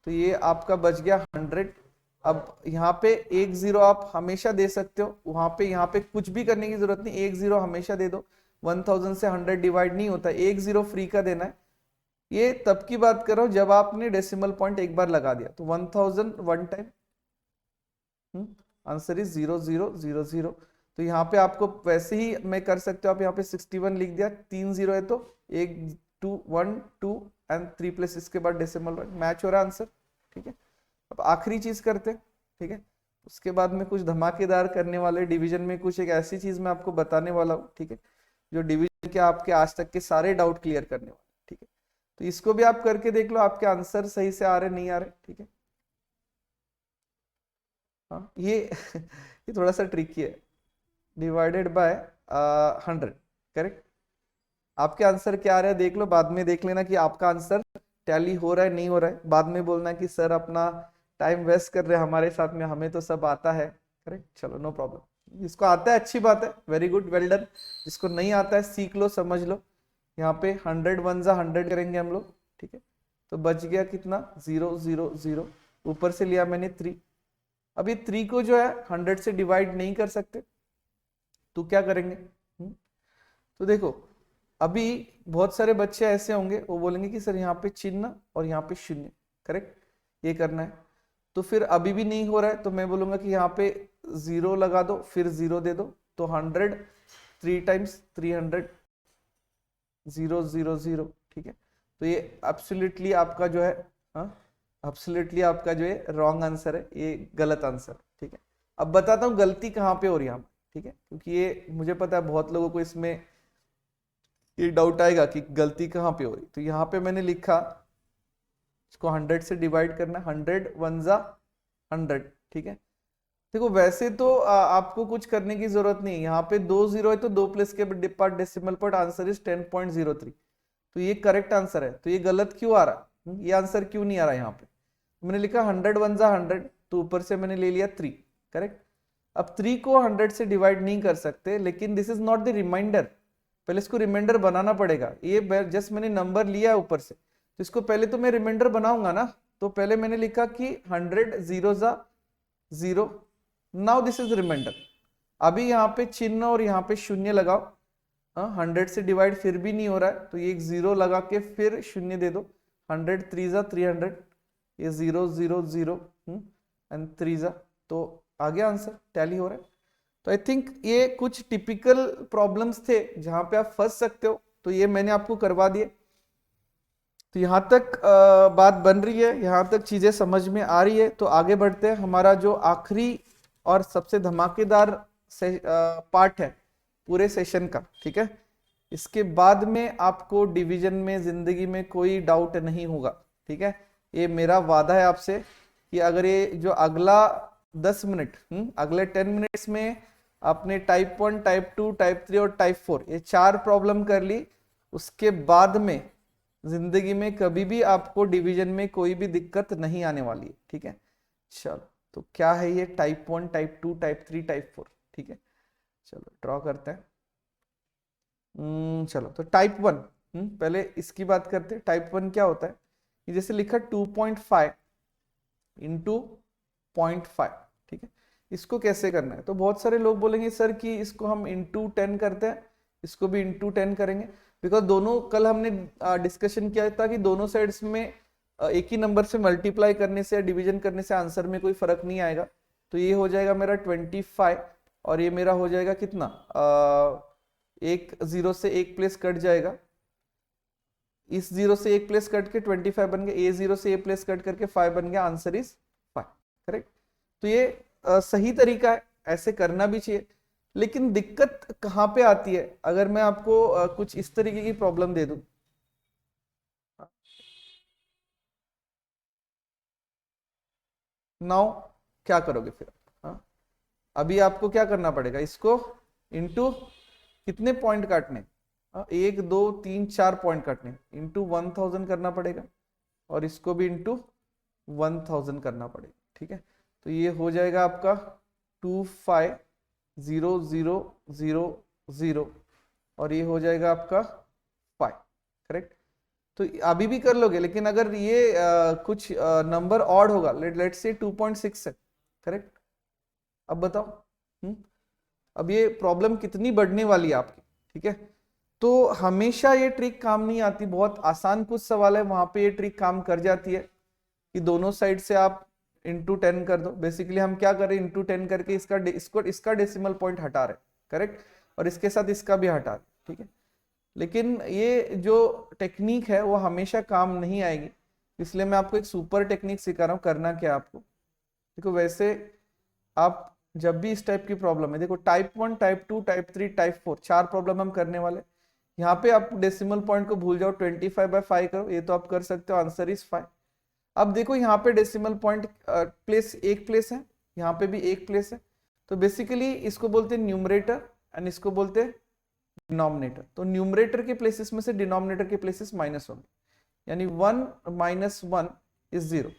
तो ये आपका बच गया 100। अब यहाँ पे एक जीरो आप हमेशा दे सकते हो, वहां पे यहाँ पे कुछ भी करने की जरूरत नहीं, एक जीरो हमेशा दे दो, 1000 से 100 डिवाइड नहीं होता, एक जीरो फ्री का देना है। ये तब की बात कर रहा हूं जब आपने डेसिमल पॉइंट एक बार लगा दिया, तो 1000 वन टाइम, आंसर इज 0000। तो यहाँ पे आपको वैसे ही मैं कर सकते हो, आप यहाँ पे 61 लिख दिया, 3 जीरो है तो 1 2 1 2 एंड 3 प्लस इसके बाद डेसिमल पॉइंट, मैच हो रहा है आंसर, ठीक है। अब आखिरी चीज करते हैं, ठीक है, उसके बाद में कुछ धमाकेदार करने वाले, डिवीजन में कुछ एक ऐसी चीज मैं आपको बताने वाला हूँ, ठीक है, जो डिवीजन के आपके आज तक के सारे डाउट क्लियर करने वाले, ठीक है। तो इसको भी आप करके देख लो, आपके आंसर सही से आ रहे नहीं आ रहे, ठीक है। हाँ ये थोड़ा सा ट्रिकी है, डिवाइडेड बाय 100, करेक्ट। आपके आंसर क्या आ रहा है देख लो, बाद में देख लेना कि आपका आंसर टैली हो रहा है नहीं हो रहा है, बाद में बोलना कि सर अपना टाइम वेस्ट कर रहे हैं हमारे साथ में, हमें तो सब आता है, करेक्ट। चलो नो प्रॉब्लम, जिसको आता है अच्छी बात है, वेरी गुड, वेल डन। जिसको नहीं आता है सीख लो, समझ लो। यहाँ पे 100 वन जा 100 करेंगे हम लोग, ठीक है। तो बच गया कितना, 000, ऊपर से लिया मैंने 3। अभी 3 को जो है 100 से डिवाइड नहीं कर सकते, तो क्या करेंगे, तो देखो अभी बहुत सारे बच्चे ऐसे होंगे, वो बोलेंगे कि सर यहाँ पे चिन्ह और यहाँ पे शून्य, करेक्ट, ये करना है। तो फिर अभी भी नहीं हो रहा है, तो मैं बोलूंगा कि यहाँ पे जीरो लगा दो, फिर जीरो दे दो, तो 100 3 टाइम्स 300, 000, ठीक है। तो ये एब्सोल्युटली आपका जो है, हाँ एब्सोल्युटली आपका जो है रॉन्ग आंसर है, ये गलत आंसर, ठीक है। अब बताता हूँ गलती कहाँ पे हो रही है, ठीक है, क्योंकि ये मुझे पता है बहुत लोगों को इसमें ये डाउट आएगा कि गलती कहाँ पे हो रही। तो यहाँ पे मैंने लिखा, इसको 100 से डिवाइड करना, 100 वन जा 100, ठीक है। देखो वैसे तो आपको कुछ करने की जरूरत नहीं है, यहाँ पे 2 जीरो है तो 2 प्लस के part decimal part, answer is 10.03, तो ये करेक्ट आंसर है। तो ये गलत क्यों आ रहा है, ये आंसर क्यों नहीं आ रहा यहाँ पे, मैंने लिखा 100 वन जा 100, तो ऊपर से मैंने ले लिया 3, करेक्ट। अब 3 को 100 से डिवाइड नहीं कर सकते, लेकिन this is not the remainder, पहले इसको रिमाइंडर बनाना पड़ेगा। ये जस्ट मैंने नंबर लिया है ऊपर से, तो इसको पहले तो मैं रिमाइंडर बनाऊंगा ना, तो पहले मैंने लिखा कि 100 जीरो जा 0, नाउ दिस इज रिमाइंडर। अभी यहाँ पे चिन्ह और यहाँ पे शून्य लगाओ, 100 से डिवाइड फिर भी नहीं हो रहा है, तो ये एक जीरो लगा के फिर शून्य दे दो, 100 3 जा 300, ये 000, एंड 3 तो आ गया आंसर, टैली हो रहा है। तो आई थिंक ये कुछ टिपिकल प्रॉब्लम्स थे जहां पे आप फंस सकते हो, तो ये मैंने आपको करवा दिए। तो यहाँ तक बात बन रही है, यहाँ तक चीजें समझ में आ रही है। तो आगे बढ़ते हैं, हमारा जो आखिरी और सबसे धमाकेदार पार्ट है पूरे सेशन का, ठीक है। इसके बाद में आपको डिवीजन में, जिंदगी में कोई डाउट नहीं होगा, ठीक है। ये मेरा वादा है आपसे कि अगर ये जो अगला 10 मिनट, अगले 10 मिनट्स में आपने टाइप 1, टाइप 2, टाइप 3 और टाइप 4 ये 4 प्रॉब्लम कर ली, उसके बाद में जिंदगी में कभी भी आपको डिवीजन में कोई भी दिक्कत नहीं आने वाली है, ठीक है। चलो, तो क्या है ये टाइप 1, टाइप 2, टाइप 3, टाइप 4, ठीक है। चलो ड्रॉ करते हैं। चलो, तो टाइप 1, पहले इसकी बात करते हैं। टाइप 1 क्या होता है, ये जैसे लिखा 2.5 इंटू 0.5, ठीक है। इसको कैसे करना है, तो बहुत सारे लोग बोलेंगे सर कि इसको हम इंटू 10 करते हैं, इसको भी इंटू 10 करेंगे, बिकॉज दोनों कल हमने डिस्कशन किया था कि दोनों साइड्स में एक ही नंबर से मल्टीप्लाई करने से या डिवीजन करने से आंसर में कोई फर्क नहीं आएगा। तो ये हो जाएगा मेरा 25 और ये मेरा हो जाएगा कितना, एक 0 से 1 प्लेस कट जाएगा, इस 0 से 1 प्लेस कट के 25 बन गया, A0 से A प्लेस कट करके 5 बन गया, आंसर इज 5, करेक्ट। तो ये सही तरीका है, ऐसे करना भी चाहिए। लेकिन दिक्कत कहाँ पे आती है, अगर मैं आपको कुछ इस तरीके की प्रॉब्लम दे दूं, नाउ क्या करोगे फिर? अभी आपको क्या करना पड़ेगा, इसको इंटू कितने पॉइंट काटने, 1 2 3 4 पॉइंट काटने, इंटू 1000 करना पड़ेगा, और इसको भी इंटू 1000 करना पड़ेगा, ठीक है। तो ये हो जाएगा आपका 250000 और ये हो जाएगा आपका 5, करेक्ट। तो अभी भी कर लोगे, लेकिन अगर ये कुछ नंबर ऑड होगा, लेट्स से 2.6 है, करेक्ट। अब बताओ, अब ये प्रॉब्लम कितनी बढ़ने वाली है आपकी, ठीक है। तो हमेशा ये ट्रिक काम नहीं आती, बहुत आसान कुछ सवाल है वहां पे ये ट्रिक काम कर जाती है कि दोनों साइड से आप इंटू 10 कर दो। बेसिकली हम क्या कर रहे हैं, इंटू 10 करके इसका डेसिमल पॉइंट हटा रहे, करेक्ट, और इसके साथ इसका भी हटा रहे, ठीक है। लेकिन ये जो टेक्निक है वो हमेशा काम नहीं आएगी, इसलिए मैं आपको एक सुपर टेक्निक सिखा रहा हूँ। करना क्या आपको, देखो वैसे आप जब भी इस टाइप की प्रॉब्लम है, देखो type 1, type 2, type 3, type 4 4 problem हम करने वाले। यहाँ पे आप डेसिमल पॉइंट को भूल जाओ, 25/5 करो, ये तो आप कर सकते हो, आंसर इज 5। अब देखो यहाँ पे डेसिमल पॉइंट प्लेस एक प्लेस है, यहाँ पे भी एक प्लेस है, तो बेसिकली इसको बोलते हैं न्यूमरेटर एंड इसको बोलते हैं डिनोमिनेटर। तो न्यूमरेटर के प्लेसेस में से डिनोमिनेटर के प्लेसेस माइनस होंगे, यानी 1 - 1 इज 0,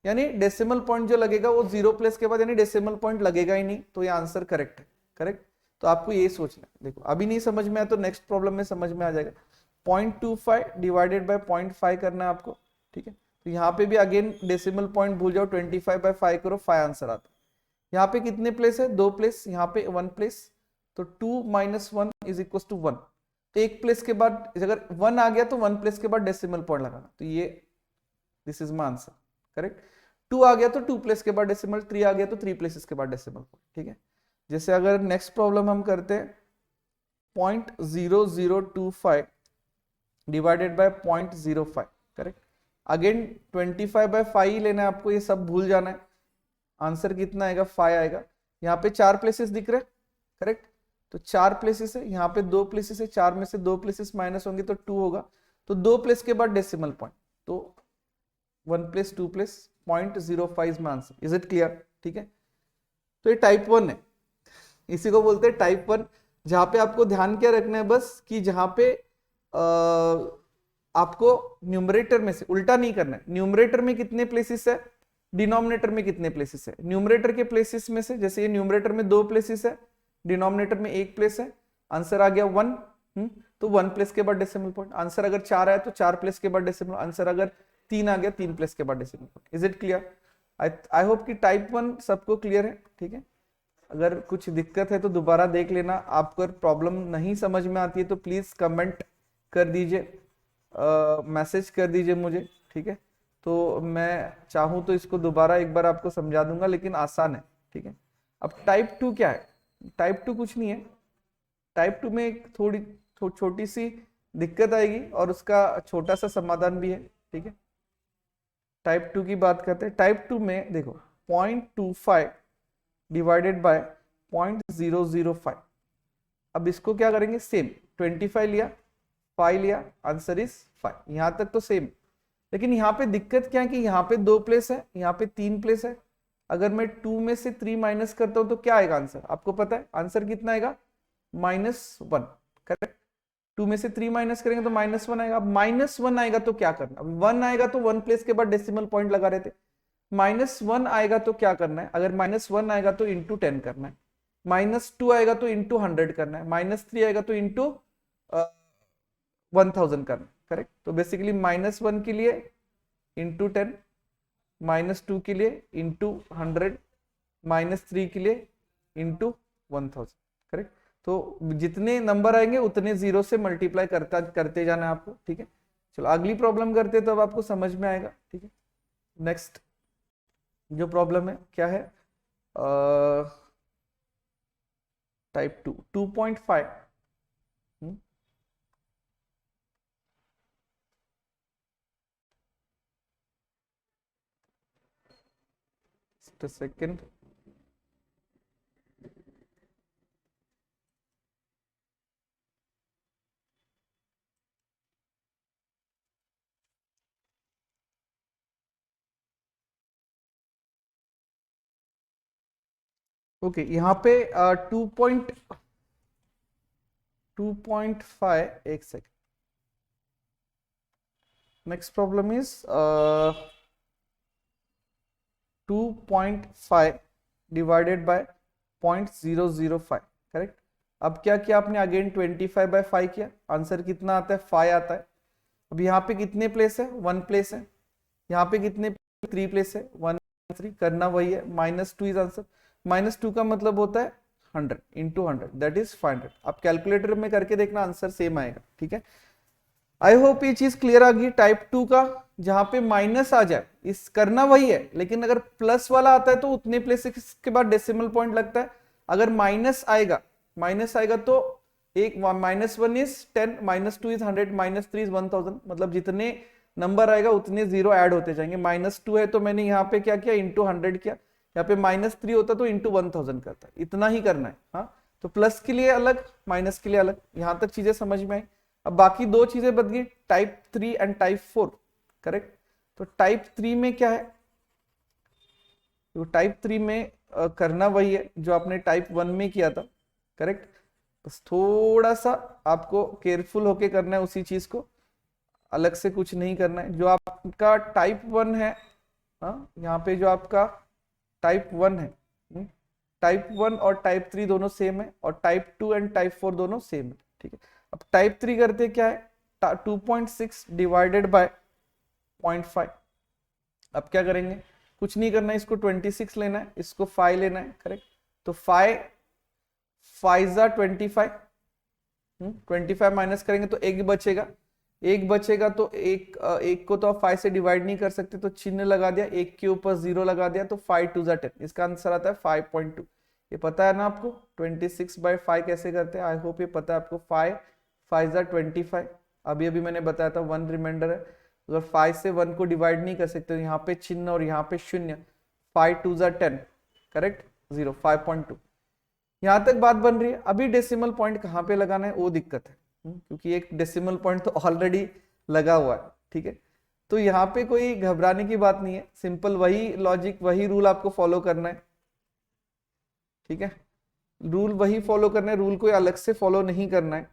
यानी डेसिमल पॉइंट जो लगेगा वो 0 प्लेस के बाद, यानी डेसिमल पॉइंट लगेगा ही नहीं, तो ये आंसर करेक्ट है, करेक्ट। तो आपको ये सोचना है। देखो अभी नहीं समझ में आया तो नेक्स्ट प्रॉब्लम में समझ में आ जाएगा। 0.25 डिवाइडेड बाय 0.5 करना है आपको, ठीक है। तो यहाँ पे भी अगेन डेसिमल पॉइंट भूल जाओ, 25/5 करो, 5 आंसर आता है। यहाँ पे कितने प्लेस है, 2 प्लेस, यहाँ पे 1 प्लेस, तो 2 - 1 इज इक्वल टू 1। तो एक प्लेस के बाद अगर 1 आ गया तो 1 प्लेस के बाद डेसिमल पॉइंट लगाना, तो ये this is my answer, correct. 2 आ गया तो 2 प्लेस के बाद डेसिमल, 3 आ गया तो 3 प्लेसेस के बाद डेसिमल, ठीक है। जैसे अगर नेक्स्ट प्रॉब्लम हम करते हैं 0.0025 डिवाइडेड बाय 0.05, करेक्ट। अगेन 25/5 ही लेना है आपको, ये सब भूल जाना है। आंसर कितना आएगा, 5 आएगा। यहाँ पे 4 प्लेसेस दिख रहे, करेक्ट, तो 4 प्लेसेस है, यहाँ पे 2 प्लेसेस है, 4 में से 2 प्लेसेस माइनस होंगे तो 2 होगा, तो 2 प्लेस के बाद डेसिमल पॉइंट, तो 1 प्लेस 2 प्लेस 0.05 में आंसर। इज इट क्लियर, ठीक है। तो ये टाइप 1 है, इसी को बोलते हैं टाइप 1, जहां पे आपको ध्यान क्या रखना है बस, कि जहां पे आपको न्यूमरेटर में से उल्टा नहीं करना है। न्यूमरेटर में कितने प्लेसेस है, डिनोमिनेटर में कितने प्लेसेस है। न्यूमरेटर के प्लेसेस में से, जैसे ये न्यूमरेटर में 2 प्लेसेस है, डिनोमिनेटर में 1 प्लेस है, आंसर आ गया 1, तो 1 प्लेस के बाद डेसिमल पॉइंट। आंसर अगर 4 आया तो 4 प्लेस के बाद डेसिमल, आंसर अगर 3 आ गया 3 प्लेस के बाद decimal point. Is it clear? I hope कि टाइप 1 सबको क्लियर है, ठीक है। अगर कुछ दिक्कत है तो दोबारा देख लेना। आपको प्रॉब्लम नहीं समझ में आती है तो प्लीज कमेंट कर दीजिए, मैसेज कर दीजिए मुझे, ठीक है। तो मैं चाहूं तो इसको दोबारा एक बार आपको समझा दूंगा, लेकिन आसान है, ठीक है। अब टाइप 2 क्या है? टाइप 2 कुछ नहीं है। टाइप 2 में एक थोड़ी छोटी सी दिक्कत आएगी और उसका छोटा सा समाधान भी है, ठीक है। टाइप 2 की बात करते हैं। टाइप 2 में देखो 0.25 डिवाइडेड बाय 0.005। अब इसको क्या करेंगे? सेम 25 लिया, 5 लिया, आंसर इज 5। यहां तक तो सेम। लेकिन यहाँ पे दिक्कत क्या है कि यहाँ पे 2 प्लेस है, यहाँ पे 3 प्लेस है। अगर मैं 2 में से 3 माइनस करता हूं तो क्या आएगा आंसर? आपको पता है आंसर कितना आएगा? -1। करेक्ट। 2 में से 3 माइनस करेंगे तो -1 आएगा। अब -1 आएगा तो क्या करना? अब 1 आएगा तो 1 प्लेस के बाद डेसिमल पॉइंट लगा रहे थे। -1 आएगा तो क्या करना है? अगर -1 आएगा तो इंटू 10 करना है। -2 आएगा तो इंटू 100 करना है। -3 आएगा तो इंटू 1000 करना है। करेक्ट। तो बेसिकली -1 के लिए इंटू 10, -2 के लिए इंटू 100, -3 के लिए इंटू 1000। करेक्ट। तो जितने नंबर आएंगे उतने जीरो से मल्टीप्लाई करते जाना है आपको, ठीक है। चलो अगली प्रॉब्लम करते तो अब आपको समझ में आएगा, ठीक है। नेक्स्ट जो प्रॉब्लम है क्या है? Type 2 2.5। just a second। Okay यहाँ पे 2.5। एक second. Next problem is 2.5 divided by 0.005। Correct. अब क्या किया आपने? अगेन 25/5 किया। आंसर कितना आता है? 5 आता है। अब यहाँ पे कितने प्लेस है? 1 प्लेस है। यहाँ पे कितने? 3 प्लेस है। 1 3 करना वही है। -2 इज आंसर। -2 का मतलब होता है 100 इंटू 100, दैट इज 500। आप कैलकुलेटर में करके देखना, आंसर सेम आएगा, ठीक है। आई होप ये चीज क्लियर आ गई। टाइप 2 का जहां पे माइनस आ जाए, इस करना वही है, लेकिन अगर प्लस वाला आता है तो उतने प्लेसेस के बाद डेसिमल पॉइंट लगता है। अगर माइनस आएगा तो एक -1 इज 10, -2 इज 100, -3 इज 1000। मतलब जितने नंबर आएगा उतने जीरो ऐड होते जाएंगे। -2 है तो मैंने यहाँ पे क्या किया? इंटू 100 किया। यहाँ पे -3 होता तो इंटू 1000 करता। इतना ही करना है। हाँ, तो प्लस के लिए अलग, माइनस के लिए अलग। यहां तक चीजें समझ में आई। अब बाकी दो चीजें बदल गई, टाइप 3 एंड टाइप 4। करेक्ट। तो टाइप 3 में क्या है? तो टाइप 3 में करना वही है जो आपने टाइप 1 में किया था। करेक्ट। बस थोड़ा सा आपको केयरफुल होके करना है उसी चीज को, अलग से कुछ नहीं करना है। जो आपका टाइप 1 है, हाँ, यहाँ पे जो आपका टाइप 1 है, टाइप 1 और टाइप 3 दोनों सेम है, और टाइप 2 एंड टाइप 4 दोनों सेम है, ठीक है। अब टाइप 3 करते क्या है? 2.6 डिवाइडेड बाय 0.5। अब क्या करेंगे? कुछ नहीं करना है, इसको 26 लेना है, इसको 5 लेना है। करेक्ट। तो 5 जा 25, 25 माइनस करेंगे तो एक बचेगा। एक बचेगा तो एक को तो आप 5 से डिवाइड नहीं कर सकते, तो चिन्ह लगा दिया, एक के ऊपर 0 लगा दिया, तो 5 2 जा 10। इसका आंसर आता है 5.2। ये पता है ना आपको 26/5 कैसे करते हैं? आई होप ये पता है आपको। 5 जा 25। अभी अभी मैंने बताया था 1 रिमाइंडर है। अगर 5 से 1 को डिवाइड नहीं कर सकते तो यहाँ पे चिन्ह और यहाँ पे शून्य। 5 2 जा 10। करेक्ट। 0 5.2। यहां तक बात बन रही है। अभी डेसिमल पॉइंट कहाँ पे लगाना है वो दिक्कत है, क्योंकि एक डेसिमल पॉइंट तो ऑलरेडी लगा हुआ है, ठीक है। तो यहाँ पे कोई घबराने की बात नहीं है, सिंपल वही लॉजिक, वही रूल आपको फॉलो करना है, ठीक है। रूल वही फॉलो करना है, रूल कोई अलग से फॉलो नहीं करना है।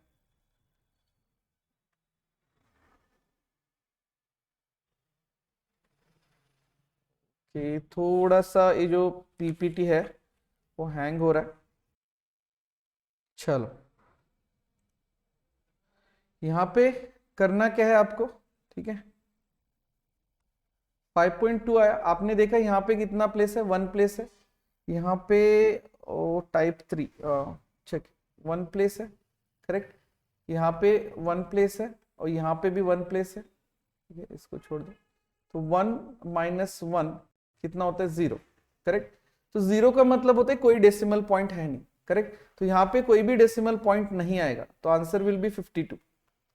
कि थोड़ा सा ये जो पीपीटी है वो हैंग हो रहा है। चलो यहाँ पे करना क्या है आपको, ठीक है। 5.2 आया, आपने देखा यहाँ पे कितना प्लेस है? 1 प्लेस है। यहाँ पे टाइप 3 चेक 1 प्लेस है। करेक्ट। यहाँ पे 1 प्लेस है और यहाँ पे भी 1 प्लेस है, ठीक है। इसको छोड़ दो। तो 1 माइनस 1 कितना होता है 0, करेक्ट। तो 0 का मतलब होता है कोई डेसिमल पॉइंट है नहीं, करेक्ट। तो यहाँ पे कोई भी डेसिमल पॉइंट नहीं आएगा, तो answer will be 52,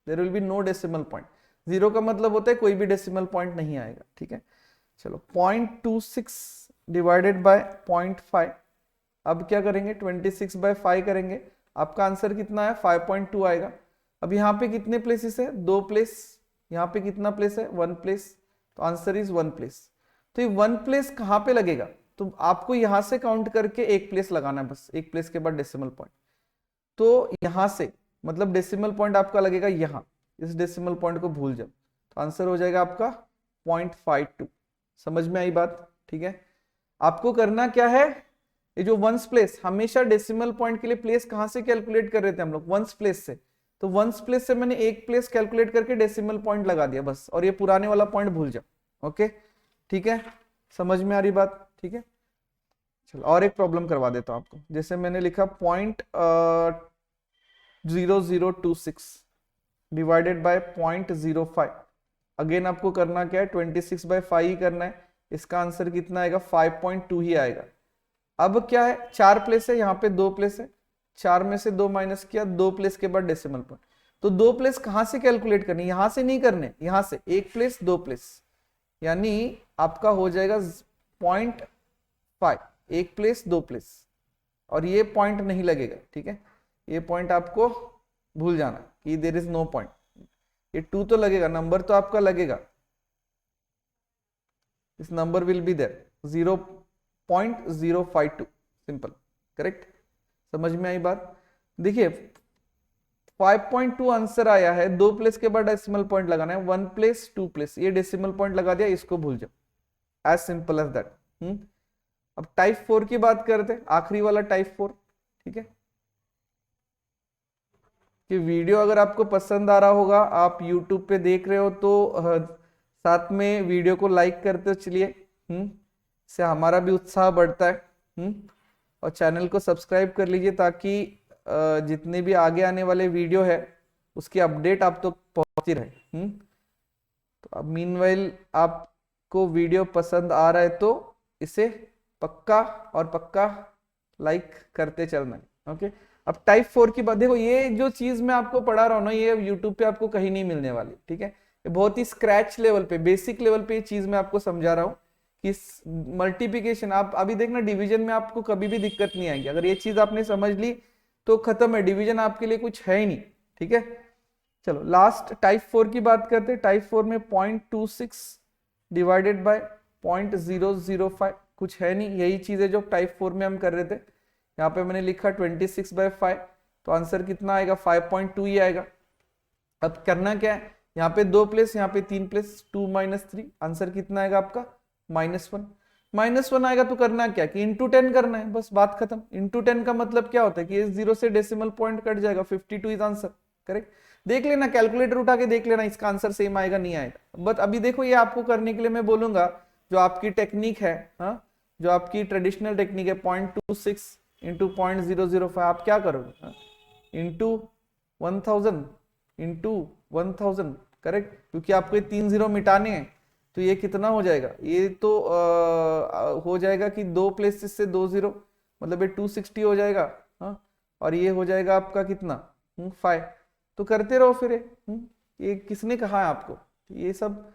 there will be no decimal point. 0 का मतलब होता है कोई भी डेसिमल पॉइंट नहीं आएगा, ठीक है। चलो 0.26 डिवाइडेड बाय 0.5, अब क्या करेंगे 26 बाय 5 करेंगे, आपका आंसर कितना है 5.2 आएगा। अब यहाँ पे कितने प्लेसेस है, 2 प्लेस, यहाँ पे कितना प्लेस है 1 प्लेस, तो आंसर इज 1 प्लेस। तो ये 1 प्लेस कहाँ पे लगेगा, तो आपको यहाँ से काउंट करके 1 प्लेस लगाना है, बस 1 प्लेस के बाद डेसिमल पॉइंट। तो यहाँ से मतलब डेसिमल पॉइंट आपका लगेगा यहाँ, इस डेसिमल पॉइंट को भूल जाओ, तो आंसर हो जाएगा आपका 0.52। समझ में आई बात, ठीक है। आपको करना क्या है, ये जो वंस प्लेस, हमेशा डेसिमल पॉइंट के लिए प्लेस कहां से कैलकुलेट कर रहे थे हम लोग, वंस प्लेस से। तो वंस प्लेस से मैंने 1 प्लेस कैलकुलेट करके डेसिमल पॉइंट लगा दिया बस, और ये पुराने वाला पॉइंट भूल जाओ, ओके, ठीक है। समझ में आ रही बात, ठीक है। चलो और एक प्रॉब्लम करवा देता हूं आपको, जैसे मैंने लिखा 0.0026 डिवाइडेड बाय 0.05। अगेन आपको करना क्या है 26 बाय 5 ही करना है, इसका आंसर कितना आएगा 5.2 ही आएगा। अब क्या है 4 प्लेस है, यहाँ पे 2 प्लेस है, 4 में से 2 माइनस किया, 2 प्लेस के बाद डेसिमल पॉइंट। तो 2 प्लेस कहां से कैलकुलेट करनी, यहां से नहीं करने, यहां से 1 प्लेस 2 प्लेस, यानी आपका हो जाएगा 0.5, 1 प्लेस 2 प्लेस, और ये पॉइंट नहीं लगेगा, ठीक है। ये पॉइंट आपको भूल जाना कि देयर इज नो पॉइंट, ये 2 तो लगेगा, नंबर तो आपका लगेगा, इस number will be there 0.052, simple, correct. समझ में आई बात। देखिए 5.2 आंसर आया है, 2 प्लेस के बाद डेसिमल पॉइंट लगाना है, 1 प्लेस 2 प्लेस, ये डेसिमल पॉइंट लगा दिया, इसको भूल जाओ, एज सिंपल एज दैट। अब टाइप 4 की बात करते हैं, आखिरी वाला टाइप 4, ठीक है। कि वीडियो अगर आपको पसंद आ रहा होगा, आप YouTube पे देख रहे हो तो साथ में वीडियो को लाइक करते चलिए, इससे हमारा भी उत्साह बढ़ता है। और चैनल को सब्सक्राइब कर लीजिए ताकि जितने भी आगे आने वाले वीडियो है उसकी अपडेट आप तक पहुंचती रहे। तो अब मीनवाइल आपको वीडियो पसंद आ रहा है तो इसे पक्का और पक्का लाइक करते चलना है, ओके। अब टाइप 4 की बात देखो, ये जो चीज मैं आपको पढ़ा रहा हूँ ना, ये यूट्यूब पे आपको कहीं नहीं मिलने वाली, ठीक है। ये बहुत ही स्क्रैच लेवल पे, बेसिक लेवल पे ये चीज मैं आपको समझा रहा हूँ कि मल्टीप्लिकेशन, आप अभी देखना डिवीजन में आपको कभी भी दिक्कत नहीं आएगी, अगर ये चीज आपने समझ ली तो खत्म है, डिवीजन आपके लिए कुछ है ही नहीं, ठीक है। चलो लास्ट टाइप 4 की बात करते हैं। टाइप 4 में 0.26 डिवाइडेड बाय 0.005 कुछ है नहीं, यही चीज है जो टाइप 4 में हम कर रहे थे। यहाँ पे मैंने लिखा 26 बाय 5, तो आंसर कितना आएगा 5.2 ही आएगा। अब करना क्या है, यहाँ पे 2 प्लेस, यहाँ पे 3 प्लेस, 2 माइनस 3, आंसर कितना आएगा आपका -1। -1 आएगा तो करना क्या कि इंटू 10 करना है, बस बात खत्म। इंटू 10 का मतलब क्या होता है कि इस 0 से डेसिमल पॉइंट कट जाएगा, 52 इज आंसर, करेक्ट। देख लेना, कैलकुलेटर उठा के देख लेना, इसका आंसर सेम आएगा नहीं आएगा। बट अभी देखो ये आपको करने के लिए मैं बोलूंगा, जो आपकी टेक्निक है, हाँ, जो आपकी ट्रेडिशनल टेक्निक है 0.26 इंटू 0.005, आप क्या करोगे इंटू 1000 इंटू 1000, करेक्ट, क्योंकि आपको ये 3 0 मिटाने हैं। तो ये कितना हो जाएगा, ये तो हो जाएगा कि 2 प्लेसेस से 2 0, मतलब ये 260 हो जाएगा, हाँ, और ये हो जाएगा आपका कितना 5। तो करते रहो फिर ये किसने कहा है आपको, ये सब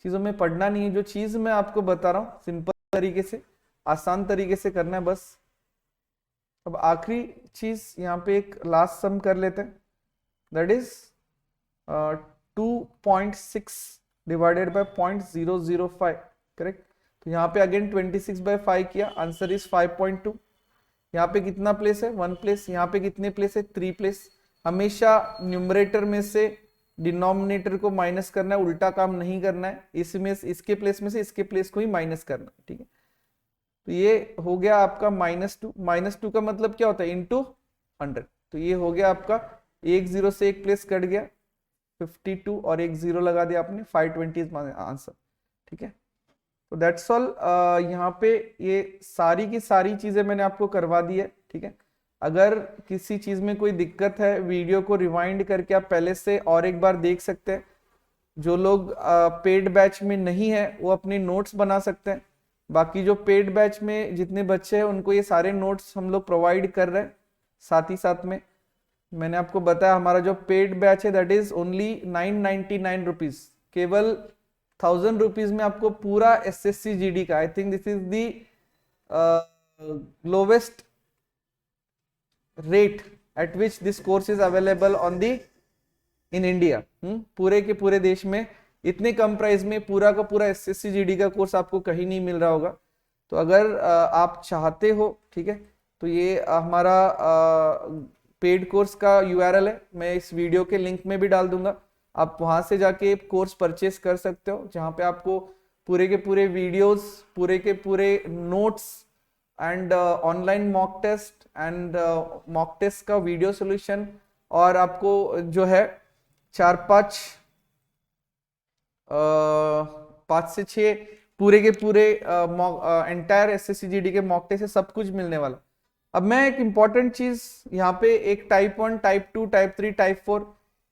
चीजों में पढ़ना नहीं है। जो चीज मैं आपको बता रहा हूँ सिंपल तरीके से, आसान तरीके से करना है बस। अब आखिरी चीज यहाँ पे एक लास्ट सम कर लेते हैं, that is 2.6 divided by 0.005, correct. तो यहाँ पे अगेन 26 बाय 5 किया, आंसर इज 5.2। यहाँ पे कितना प्लेस है 1 प्लेस, यहाँ पे कितने प्लेस है 3 प्लेस। हमेशा न्यूमरेटर में से डिनोमिनेटर को माइनस करना है, उल्टा काम नहीं करना है, इसमें इसके प्लेस में से इसके प्लेस को ही माइनस करना है, ठीक है। तो ये हो गया आपका -2, -2 का मतलब क्या होता है इंटू 100। तो ये हो गया आपका 1 0 से एक प्लेस कट गया 52 और एक 0 लगा दिया आपने, 520 आंसर, ठीक है। तो दैट्स ऑल। यहाँ पे ये सारी की सारी चीजें मैंने आपको करवा दी है, ठीक है। अगर किसी चीज में कोई दिक्कत है, वीडियो को रिवाइंड करके आप पहले से और एक बार देख सकते हैं। जो लोग पेड बैच में नहीं है वो अपने नोट्स बना सकते हैं। बाकी जो पेड बैच में जितने बच्चे हैं उनको ये सारे नोट्स हम लोग प्रोवाइड कर रहे हैं। साथ ही साथ में मैंने आपको बताया हमारा जो पेड बैच है दैट इज ओनली 999 रुपीज, केवल 1000 रुपीज में आपको पूरा SSC GD का, I think this is the lowest rate at which this course is available on the in India. पूरे के पूरे देश में इतने कम प्राइस में पूरा का पूरा SSC GD का कोर्स आपको कहीं नहीं मिल रहा होगा। तो अगर आप चाहते हो, ठीक है, तो ये हमारा पेड कोर्स का URL है, मैं इस वीडियो के लिंक में भी डाल दूंगा। आप वहां से जाके कोर्स परचेस कर सकते हो, जहां पे आपको पूरे के पूरे वीडियोस, पूरे के पूरे notes and online mock test and mock test का वीडियो सोल्यूशन, और आपको जो है 5 से 6 पूरे के पूरे एंटायर SSC GD के मॉक टेस्ट से सब कुछ मिलने वाला। अब मैं एक इंपॉर्टेंट चीज यहाँ पे, एक टाइप 1, टाइप 2, टाइप 3, टाइप 4,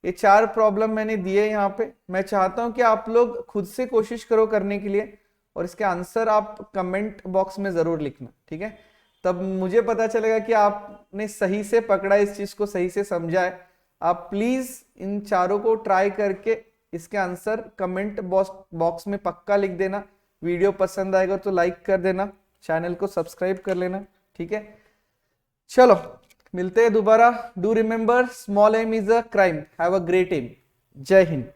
ये 4 प्रॉब्लम मैंने दिए यहाँ पे। मैं चाहता हूँ कि आप लोग खुद से कोशिश करो करने के लिए, और इसके आंसर आप कमेंट बॉक्स में जरूर लिखना, ठीक है। तब मुझे पता चलेगा कि आपने सही से पकड़ा, इस चीज को सही से समझा है। आप प्लीज इन चारों को ट्राई करके इसके आंसर कमेंट बॉक्स में पक्का लिख देना। वीडियो पसंद आएगा तो लाइक कर देना, चैनल को सब्सक्राइब कर लेना, ठीक है। चलो मिलते हैं दोबारा। Do remember, small aim is a crime, have a great aim. जय हिंद।